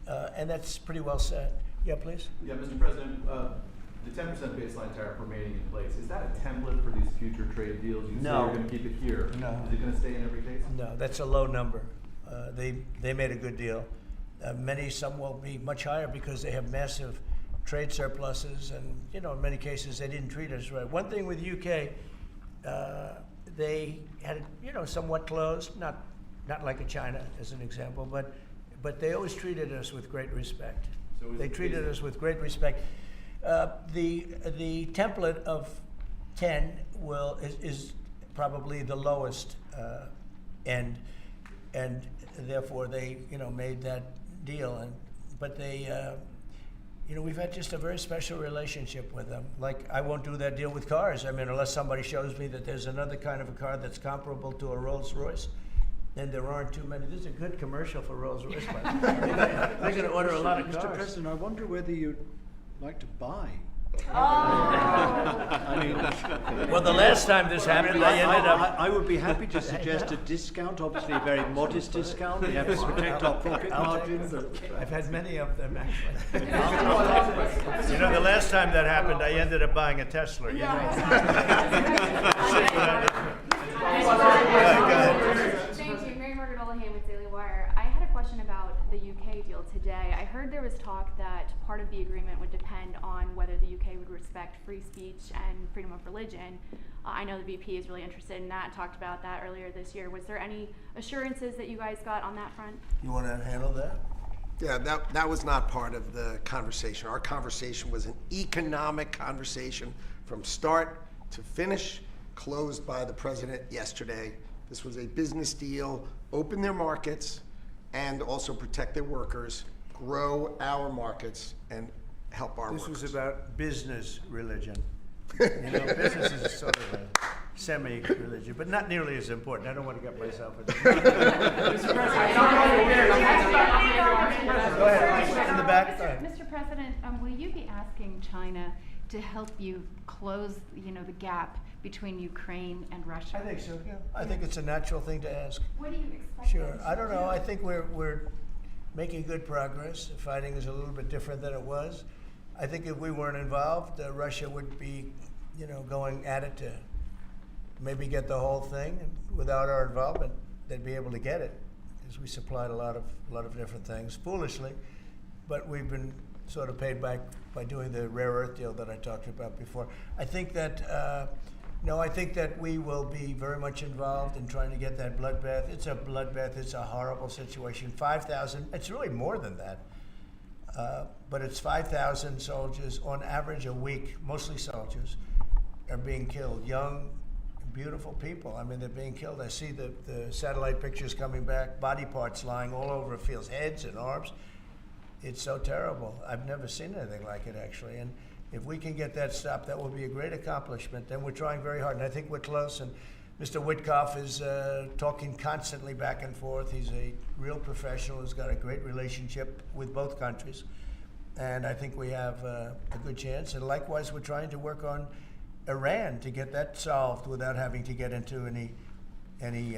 and that's pretty well set. Yeah, please. Yeah, Mr. President, the 10% baseline tariff remaining in place, is that a template for these future trade deals? You say you're going to keep it here. No. Is it going to stay in every case? No, that's a low number. They made a good deal. Some will be much higher because they have massive trade surpluses, and in many cases they didn't treat us right. One thing with UK, they had it somewhat closed, not like a China as an example, but they always treated us with great respect. So they treated us with great respect. The template of 10 is probably the lowest end, and therefore they made that deal. But they we've had just a very special relationship with them. Like, I won't do that deal with cars. I mean, unless somebody shows me that there's another kind of a car that's comparable to a Rolls Royce. And there aren't too many. This is a good commercial for Rolls Royce. They're going to order a lot of cars. Mr. President, I wonder whether you'd like to buy. Well, the last time this happened, I ended up. I would be happy to suggest a discount, obviously a very modest discount. We have to protect our profit margins. I've had many of them, actually. The last time that happened, I ended up buying a Tesla. Go ahead. Thank you. Mary Margaret Olahan with Daily Wire. I had a question about the UK deal today. I heard there was talk that part of the agreement would depend on whether the UK would respect free speech and freedom of religion. I know the VP is really interested in that and talked about that earlier this year. Was there any assurances that you guys got on that front? You want to handle that? Yeah, that was not part of the conversation. Our conversation was an economic conversation from start to finish, closed by the president yesterday. This was a business deal, open their markets, and also protect their workers, grow our markets, and help our workers. This was about business religion. Business is sort of a semi-religion, but not nearly as important. I don't want to get myself into Go ahead, in the back. Mr. President, will you be asking China to help you close, the gap between Ukraine and Russia? I think so, yeah. I think it's a natural thing to ask. What do you expect? Sure. I don't know. I think we're making good progress. The fighting is a little bit different than it was. I think if we weren't involved, Russia would be, going at it to maybe get the whole thing. And without our involvement, they'd be able to get it, because we supplied a lot of different things, foolishly. But we've been sort of paid back by doing the rare earth deal that I talked about before. I think that I think that we will be very much involved in trying to get that bloodbath. It's a bloodbath. It's a horrible situation. 5,000. It's really more than that. But it's 5,000 soldiers on average a week, mostly soldiers, are being killed. Young, beautiful people. I mean, they're being killed. I see the satellite pictures coming back, body parts lying all over fields, heads and arms. It's so terrible. I've never seen anything like it, actually. And if we can get that stopped, that will be a great accomplishment. And we're trying very hard. And I think we're close. And Mr. Witkoff is talking constantly back and forth. He's a real professional who's got a great relationship with both countries. and I think we have a good chance. And likewise, we're trying to work on Iran to get that solved without having to get into any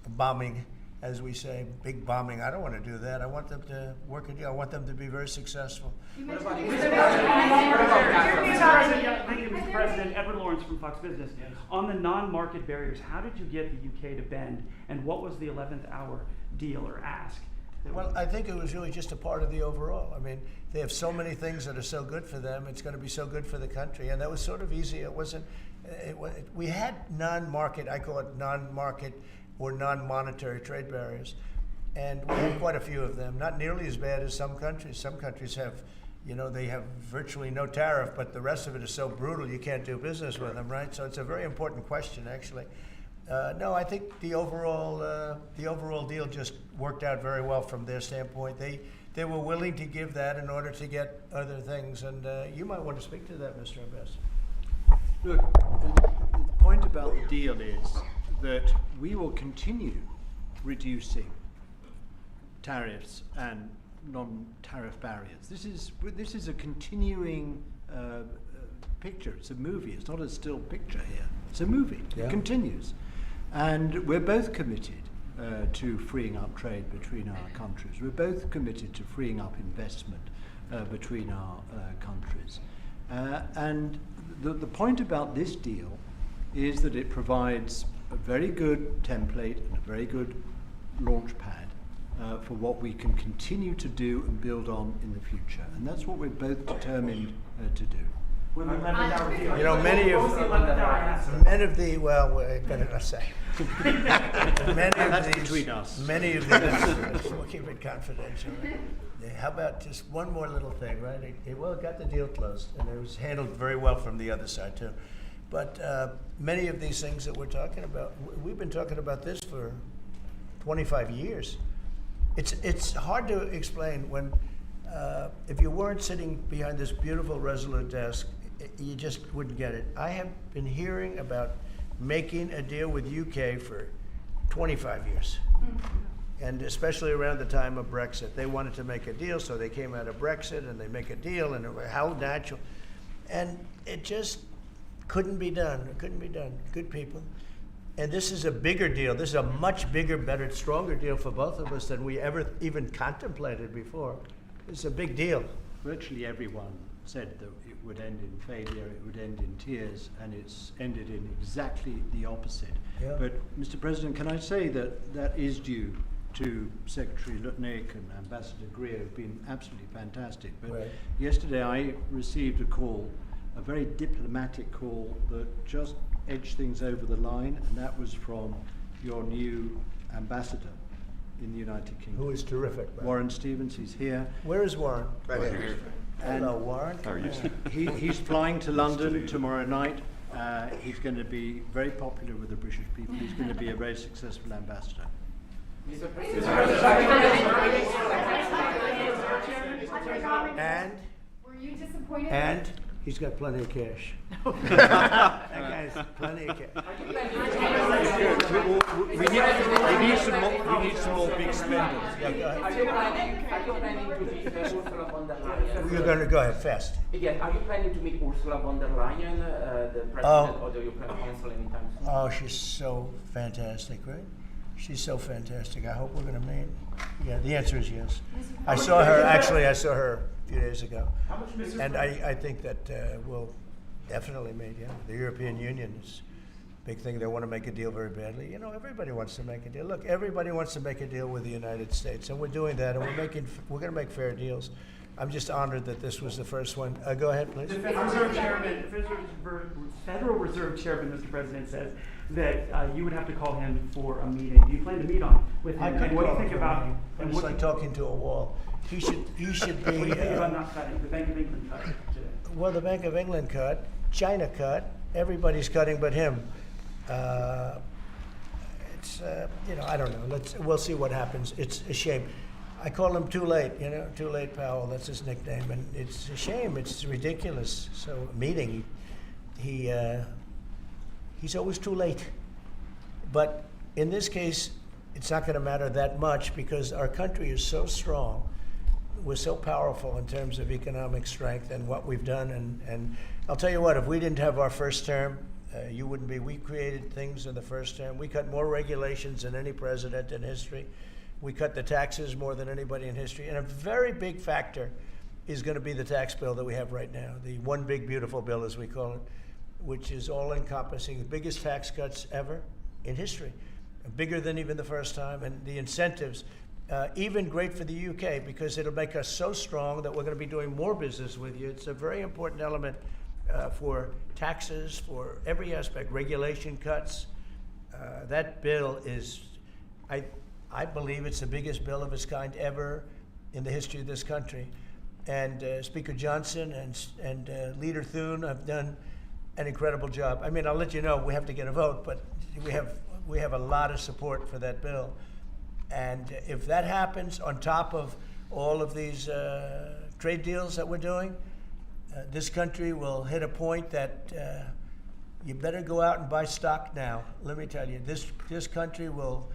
bombing, as we say, big bombing. I don't want to do that. I want them to work a deal. I want them to be very successful. Mr. President, Edward Lawrence from Fox Business. On the non-market barriers, how did you get the UK to bend, and what was the 11th hour deal or ask? Well, I think it was really just a part of the overall. I mean, they have so many things that are so good for them. It's going to be so good for the country, and that was sort of easy. It wasn't. We had non-market. I call it non-market or non-monetary trade barriers, and we had quite a few of them. Not nearly as bad as some countries. Some countries have, they have virtually no tariff, but the rest of it is so brutal you can't do business with them, right? So it's a very important question, actually. No, I think the overall deal just worked out very well from their standpoint. They were willing to give that in order to get other things, and you might want to speak to that, Mr. Abbas. Look, the point about the deal is that we will continue reducing tariffs and non-tariff barriers. This is a continuing picture. It's a movie. It's not a still picture here. It's a movie. Yeah. It continues. And we're both committed to freeing up trade between our countries. We're both committed to freeing up investment between our countries. And the point about this deal is that it provides a very good template and a very good launch pad for what we can continue to do and build on in the future. And that's what we're both determined to do. Many of the we'll keep it confidential. How about just one more little thing, right? It got the deal closed, and it was handled very well from the other side too. But many of these things that we're talking about, we've been talking about this for 25 years. It's hard to explain when if you weren't sitting behind this beautiful Resolute desk, you just wouldn't get it. I have been hearing about making a deal with UK for 25 years. And especially around the time of Brexit. They wanted to make a deal, so they came out of Brexit and they make a deal, and how natural. And it just couldn't be done. It couldn't be done. Good people. And this is a bigger deal. This is a much bigger, better, stronger deal for both of us than we ever even contemplated before. It's a big deal. Virtually everyone said that it would end in failure, it would end in tears, and it's ended in exactly the opposite. Yeah. But, Mr. President, can I say that that is due to Secretary Lutnick and Ambassador Greer, who've been absolutely fantastic. But yesterday I received a call, a very diplomatic call that just edged things over the line, and that was from your new ambassador in the United Kingdom. Who is terrific. Right? Warren Stevens, he's here. Where is Warren? Right here. Hello, Warren. How are you? He's flying to London tomorrow night. He's going to be very popular with the British people. He's going to be a very successful ambassador. And? Were you disappointed? And? He's got plenty of cash. That guy's plenty of cash. We need some more big spenders. Yeah, go ahead. Are you planning to meet Ursula von der Leyen? You're going to go ahead fast. Yes. Are you planning to meet Ursula von der Leyen, the president, or do you plan to cancel anytime soon? Oh, she's so fantastic, right? She's so fantastic. I hope we're going to meet. Yeah, the answer is yes. I saw her a few days ago. And I think that we'll definitely meet, yeah. The European Union is a big thing. They want to make a deal very badly. You know, everybody wants to make a deal. Look, everybody wants to make a deal with the United States, and we're doing that, and we're going to make fair deals. I'm just honored that this was the first one. Go ahead, please. The Federal Reserve Chairman, Mr. President, says that you would have to call him for a meeting. Do you plan to meet with him? And what do you think about? And it's like talking to a wall. He should be. What do you think about not cutting? The Bank of England cut today. Well, the Bank of England cut. China cut. Everybody's cutting but him. It's I don't know. We'll see what happens. It's a shame. I call him Too Late, Too Late Powell. That's his nickname, and it's a shame. It's ridiculous. So meeting, he's always too late. But in this case, it's not going to matter that much because our country is so strong we're so powerful in terms of economic strength and what we've done. And I'll tell you what, if we didn't have our first term, you wouldn't be. We created things in the first term. We cut more regulations than any president in history. We cut the taxes more than anybody in history. And a very big factor is going to be the tax bill that we have right now, the one big beautiful bill, as we call it, which is all-encompassing, the biggest tax cuts ever in history, bigger than even the first time, and the incentives, even great for the UK, because it'll make us so strong that we're going to be doing more business with you. It's a very important element for taxes, for every aspect, regulation cuts. That bill is, I believe it's the biggest bill of its kind ever in the history of this country. And Speaker Johnson and Leader Thune have done an incredible job. I mean, I'll let you know we have to get a vote, but we have a lot of support for that bill. And if that happens on top of all of these trade deals that we're doing, this country will hit a point that you better go out and buy stock now. Let me tell you, this country will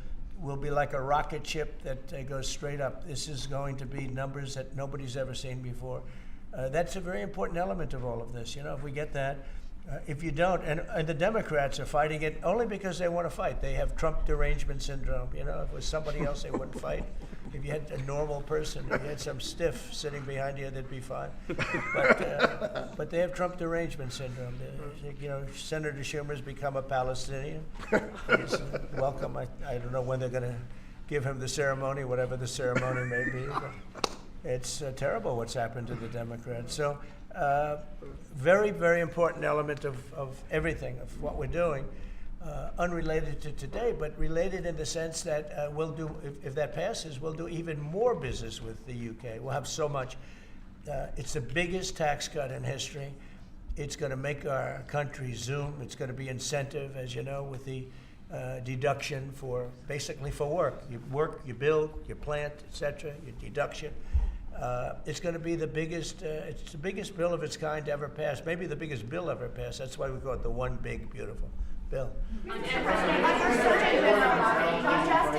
be like a rocket ship that goes straight up. This is going to be numbers that nobody's ever seen before. That's a very important element of all of this. You know, if we get that, if you don't, and the Democrats are fighting it only because they want to fight. They have Trump derangement syndrome. You know, if it was somebody else, they wouldn't fight. If you had a normal person, if you had some stiff sitting behind you, they'd be fine. But they have Trump derangement syndrome. You know, Senator Schumer's become a Palestinian. He's welcome. I don't know when they're going to give him the ceremony, whatever the ceremony may be. But it's terrible what's happened to the Democrats. So very, very important element of everything, of what we're doing. Unrelated to today, but related in the sense that we'll do, if that passes, we'll do even more business with the UK. We'll have so much. It's the biggest tax cut in history. It's going to make our country zoom. It's going to be incentive, as you know, with the deduction for, basically for work. You work, you build, you plant, etc., your deduction. It's going to be the biggest, it's the biggest bill of its kind ever passed, maybe the biggest bill ever passed. That's why we call it the one big, beautiful bill. You just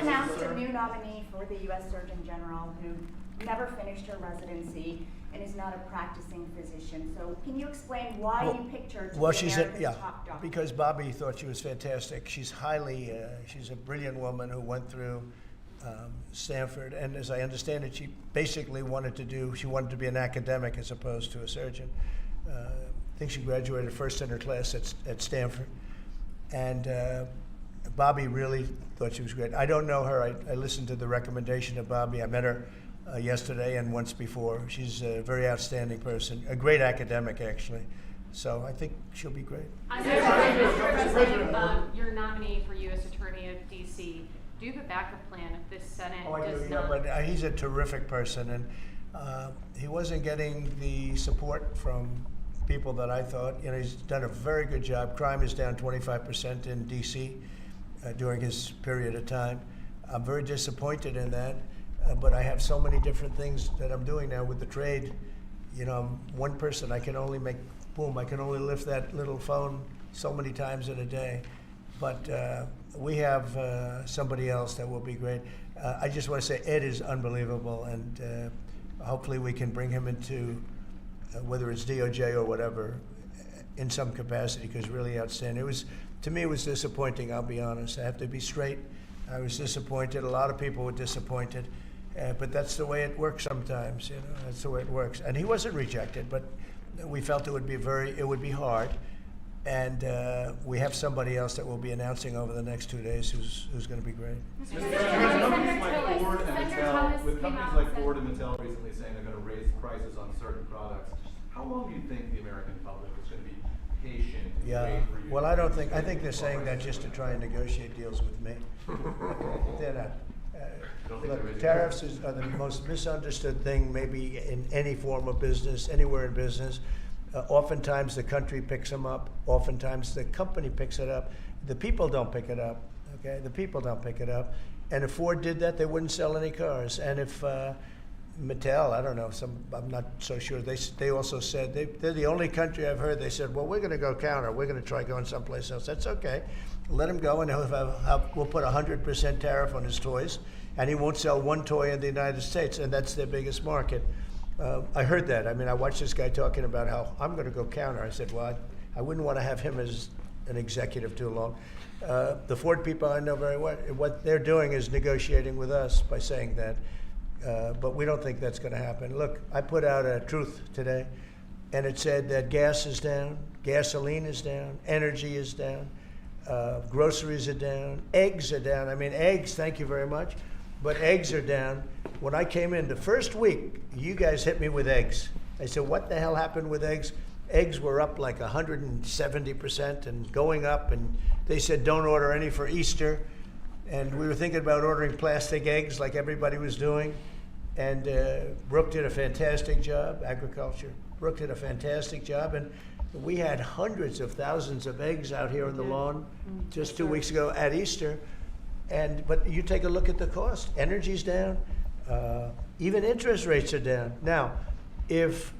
announced a new nominee for the U.S. Surgeon General who never finished her residency and is not a practicing physician. So can you explain why you picked her to be America's top doctor? Because Bobby thought she was fantastic. She's highly, she's a brilliant woman who went through Stanford, and as I understand it, she basically wanted to be an academic as opposed to a surgeon. I think she graduated first in her class at Stanford. And Bobby really thought she was great. I don't know her. I listened to the recommendation of Bobby. I met her yesterday and once before. She's a very outstanding person, a great academic, actually. So I think she'll be great. Mr. President, your nominee for U.S. Attorney of D.C., do you have a backup plan if this Senate does not? But he's a terrific person, and he wasn't getting the support from people that I thought. You know, he's done a very good job. Crime is down 25% in D.C. During his period of time. I'm very disappointed in that, but I have so many different things that I'm doing now with the trade. You know, I'm one person. I can only make, boom, I can only lift that little phone so many times in a day. But we have somebody else that will be great. I just want to say Ed is unbelievable, and hopefully we can bring him into whether it's DOJ or whatever, in some capacity, because really outstanding. It was, to me, it was disappointing, I'll be honest. I have to be straight. I was disappointed. A lot of people were disappointed. But that's the way it works sometimes, you know. That's the way it works. And he wasn't rejected, but we felt it would be hard. And we have somebody else that we'll be announcing over the next 2 days who's going to be great. With companies like Ford and Mattel recently saying they're going to raise prices on certain products, how long do you think the American public is going to be patient and wait for you? Well, I think they're saying that just to try and negotiate deals with me. They're not. Look, tariffs are the most misunderstood thing maybe in any form of business, anywhere in business. Oftentimes the country picks them up. Oftentimes the company picks it up. The people don't pick it up. Okay, the people don't pick it up. And if Ford did that, they wouldn't sell any cars. And if Mattel, I don't know, I'm not so sure. They also said they're the only country I've heard. They said, well, we're going to go counter. We're going to try going someplace else. That's okay. Let him go, and we'll put 100% tariff on his toys. and he won't sell one toy in the United States, and that's their biggest market. I heard that. I mean, I watched this guy talking about how I'm going to go counter. I said, well, I wouldn't want to have him as an executive too long. The Ford people I know very well, what they're doing is negotiating with us by saying that, but we don't think that's going to happen. Look, I put out a truth today, and it said that gas is down, gasoline is down, energy is down, groceries are down, eggs are down. I mean, eggs, thank you very much, but eggs are down. When I came in the first week, you guys hit me with eggs. I said, what the hell happened with eggs? Eggs were up like 170% and going up, and they said don't order any for Easter. And we were thinking about ordering plastic eggs like everybody was doing. And Brooke did a fantastic job, agriculture. Brooke did a fantastic job, and we had hundreds of thousands of eggs out here on the lawn just 2 weeks ago at Easter. But you take a look at the cost. Energy's down. Even interest rates are down. Now, if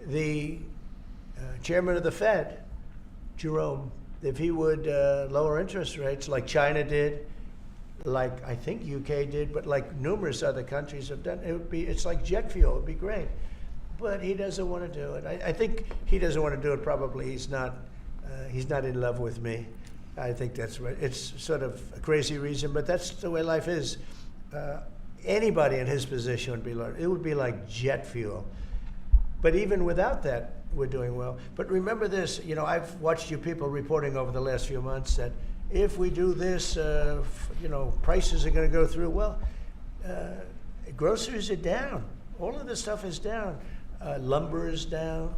the chairman of the Fed, Jerome, if he would lower interest rates like China did, like I think UK did, but like numerous other countries have done, it's like jet fuel. It would be great. But he doesn't want to do it. I think he doesn't want to do it. Probably he's not in love with me. I think that's right. It's sort of a crazy reason, but that's the way life is. Anybody in his position would be like, it would be like jet fuel. But even without that, we're doing well. But remember this, you know, I've watched you people reporting over the last few months that if we do this, you know, prices are going to go through. Well, groceries are down. All of this stuff is down. Lumber is down.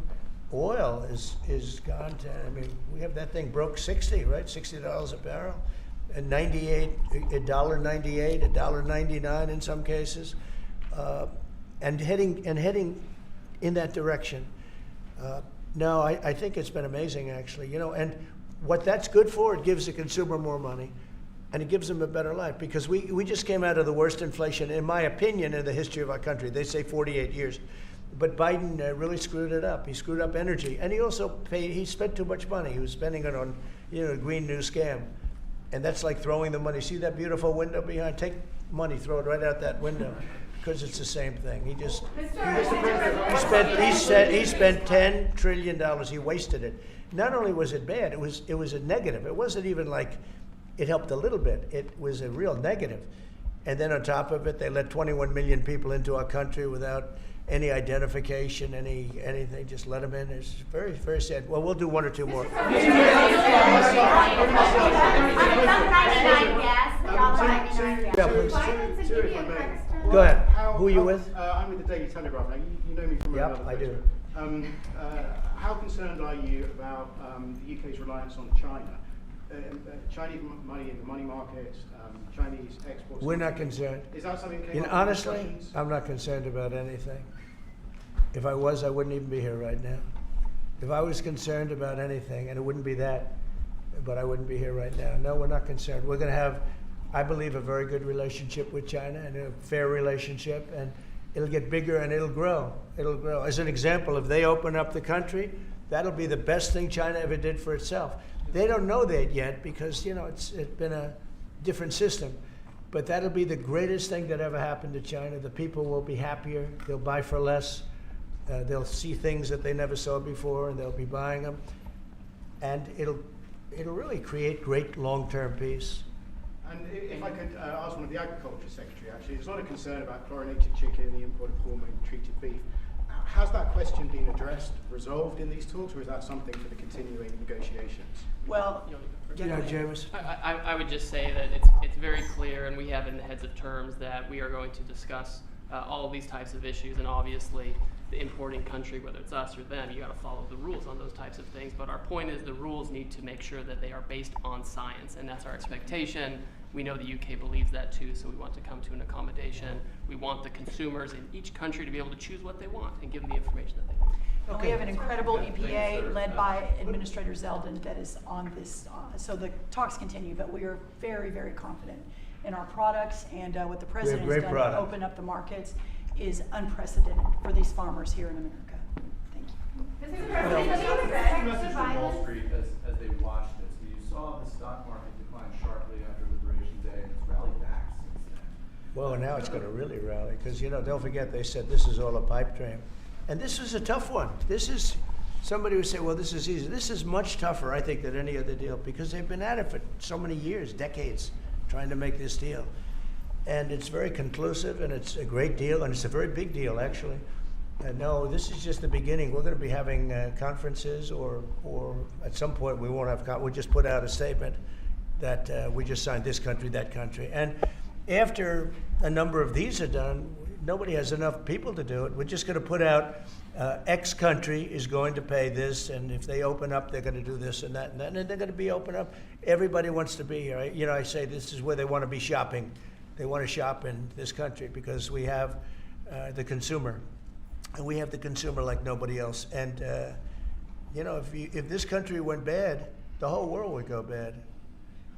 Oil is gone to, I mean, we have that thing broke 60, right? $60 a barrel. And $1.98, $1.99 in some cases. And heading in that direction. No, I think it's been amazing, actually. You know, and what that's good for, it gives the consumer more money, and it gives them a better life. Because we just came out of the worst inflation, in my opinion, in the history of our country. They say 48 years. But Biden really screwed it up. He screwed up energy. And he also he spent too much money. He was spending it on, you know, a Green New Scam. And that's like throwing the money. See that beautiful window behind? Take money, throw it right out that window. Because it's the same thing. He spent $10 trillion. He wasted it. Not only was it bad, it was a negative. It wasn't even like it helped a little bit. It was a real negative. And then on top of it, they let 21 million people into our country without any identification, anything. Just let them in. It's very, very sad. Well, we'll do one or two more. Go ahead. Who are you with? I'm with the Daily Telegraph. Now, you know me from another I do. How concerned are you about the UK's reliance on China? Chinese money in the money markets, Chinese exports. We're not concerned. Is that something that came up in honestly, discussions? I'm not concerned about anything. If I was, I wouldn't even be here right now. If I was concerned about anything, and it wouldn't be that, but I wouldn't be here right now. No, we're not concerned. We're going to have, I believe, a very good relationship with China, and a fair relationship, and it'll get bigger and it'll grow. It'll grow. As an example, if they open up the country, that'll be the best thing China ever did for itself. They don't know that yet because, you know, it's been a different system. But that'll be the greatest thing that ever happened to China. The people will be happier. They'll buy for less. They'll see things that they never saw before, and they'll be buying them. And it'll really create great long-term peace. And if I could ask one of the Agriculture Secretary, actually, there's a lot of concern about chlorinated chicken, the import of hormone-treated beef. Has that question been addressed, resolved in these talks, or is that something for the continuing negotiations? Well, James. I would just say that it's very clear, and we have in the heads of terms that we are going to discuss all of these types of issues, and obviously the importing country, whether it's us or them, you got to follow the rules on those types of things. But our point is the rules need to make sure that they are based on science, and that's our expectation. We know the UK believes that too, so we want to come to an accommodation. We want the consumers in each country to be able to choose what they want and give them the information that they want. Okay. We have an incredible EPA led by Administrator Zeldin that is on this. So the talks continue, but we are very, very confident in our products, and what the President has done to open up the markets is unprecedented for these farmers here in America. Thank you. Message from Wall Street as they watched this. You saw the stock market decline sharply after Liberation Day, and it's rallied back since then. Well, now it's going to really rally because, don't forget they said this is all a pipe dream. And this is a tough one. This is, somebody would say, well, this is easy. This is much tougher, I think, than any other deal because they've been at it for so many years, decades, trying to make this deal. And it's very conclusive and it's a great deal and it's a very big deal, actually. No, this is just the beginning. We're going to be having conferences or at some point we won't have, we'll just put out a statement that we just signed this country, that country. And after a number of these are done, nobody has enough people to do it. We're just going to put out X country is going to pay this, and if they open up, they're going to do this and that, and they're going to be open up. Everybody wants to be here. I say this is where they want to be shopping. They want to shop in this country because we have the consumer, and we have the consumer like nobody else. And if this country went bad, the whole world would go bad.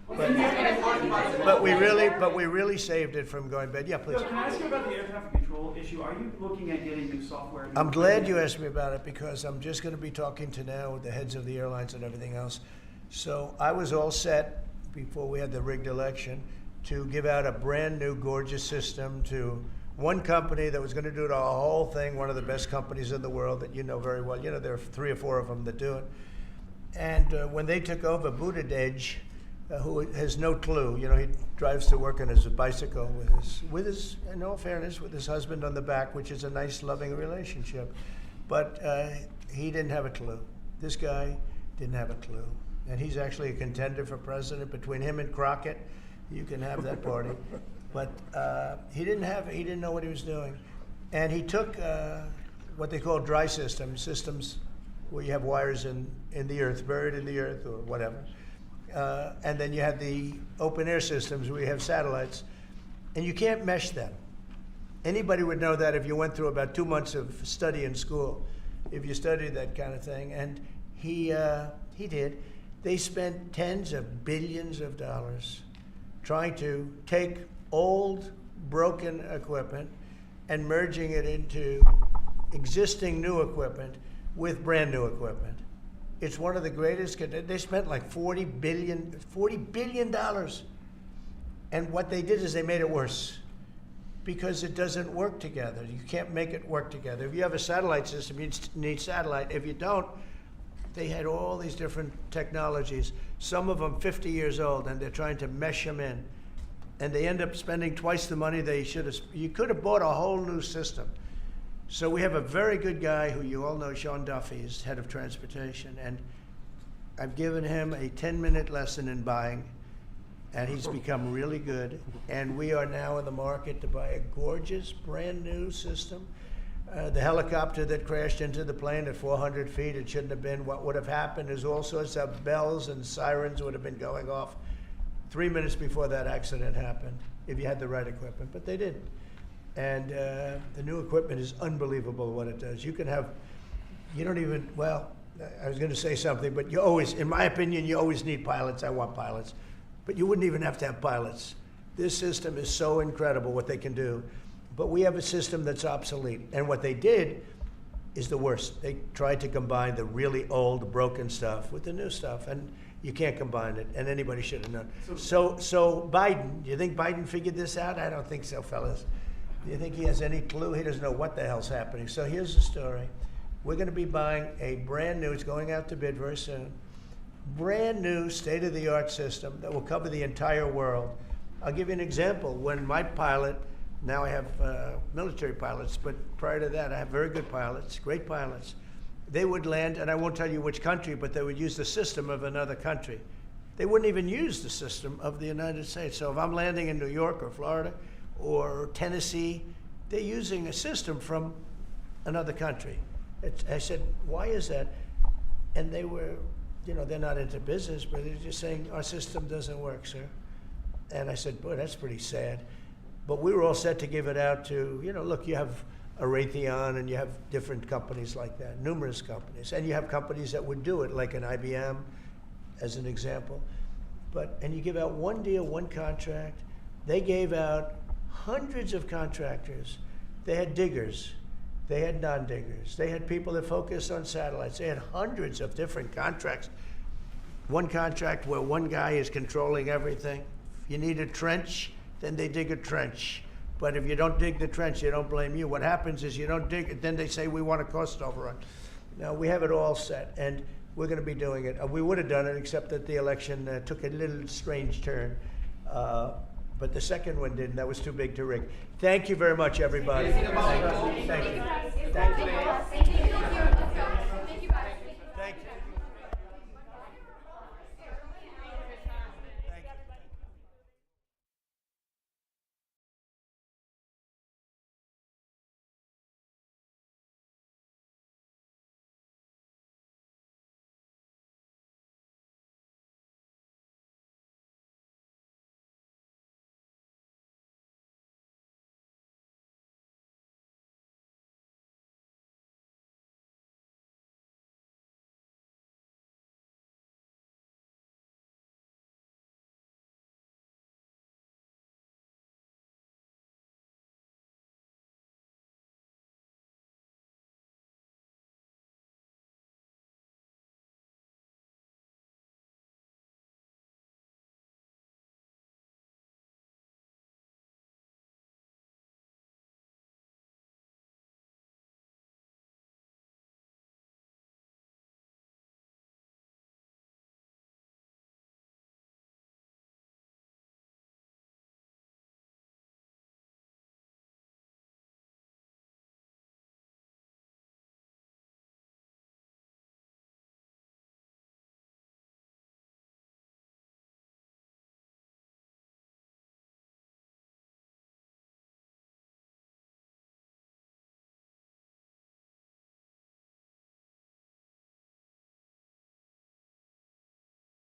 But we really saved it from going bad. Yeah, please. So can I ask you about the air traffic control issue? Are you looking at getting new software? I'm glad you asked me about it because I'm just going to be talking to now with the heads of the airlines and everything else. So I was all set before we had the rigged election to give out a brand new gorgeous system to one company that was going to do the whole thing, one of the best companies in the world that you know very well. There are 3 or 4 of them that do it. And when they took over, Buttigieg, who has no clue, he drives to work on his bicycle with his, in all fairness, with his husband on the back, which is a nice, loving relationship. But he didn't have a clue. This guy didn't have a clue. And he's actually a contender for president. Between him and Crockett, you can have that party. But he didn't know what he was doing. And he took what they call dry systems where you have wires in the earth, buried in the earth or whatever. And then you have the open air systems where you have satellites, and you can't mesh them. Anybody would know that if you went through about 2 months of study in school, if you studied that kind of thing. And he did. They spent tens of billions of dollars trying to take old, broken equipment and merging it into existing new equipment with brand new equipment. It's one of the greatest. They spent like $40 billion. And what they did is they made it worse because it doesn't work together. You can't make it work together. If you have a satellite system, you need satellite. If you don't, they had all these different technologies, some of them 50 years old, and they're trying to mesh them in. And they end up spending twice the money they should have. You could have bought a whole new system. So we have a very good guy who you all know, Sean Duffy, is head of transportation, and I've given him a 10-minute lesson in buying, and he's become really good. And we are now in the market to buy a gorgeous, brand new system. The helicopter that crashed into the plane at 400 feet, it shouldn't have been. What would have happened is all sorts of bells and sirens would have been going off 3 minutes before that accident happened, if you had the right equipment, but they didn't. And the new equipment is unbelievable what it does. You can have, I was going to say something, but you always, in my opinion, you always need pilots. I want pilots. But you wouldn't even have to have pilots. This system is so incredible what they can do. But we have a system that's obsolete. And what they did is the worst. They tried to combine the really old, broken stuff with the new stuff. And you can't combine it, and anybody should have known. So Biden, do you think Biden figured this out? I don't think so, fellas. Do you think he has any clue? He doesn't know what the hell's happening. So here's the story. We're going to be buying a brand new, it's going out to bid very soon, brand new state-of-the-art system that will cover the entire world. I'll give you an example. When my pilot, now I have military pilots, but prior to that I have very good pilots, great pilots. They would land, and I won't tell you which country, but they would use the system of another country. They wouldn't even use the system of the United States. So if I'm landing in New York or Florida or Tennessee, they're using a system from another country. I said, why is that? And they were, they're not into business, but they're just saying, our system doesn't work, sir. And I said, boy, that's pretty sad. But we were all set to give it out to, look, you have a Raytheon and you have different companies like that, numerous companies. And you have companies that would do it, like an IBM, as an example. And you give out one deal, one contract. They gave out hundreds of contractors. They had diggers. They had non-diggers. They had people that focused on satellites. They had hundreds of different contracts. One contract where one guy is controlling everything. If you need a trench, then they dig a trench. But if you don't dig the trench, they don't blame you. What happens is you don't dig it, then they say we want a cost overrun. Now, we have it all set, and we're going to be doing it. We would have done it, except that the election took a little strange turn. But the second one didn't. That was too big to rig. Thank you very much, everybody. Thank you. Thank you.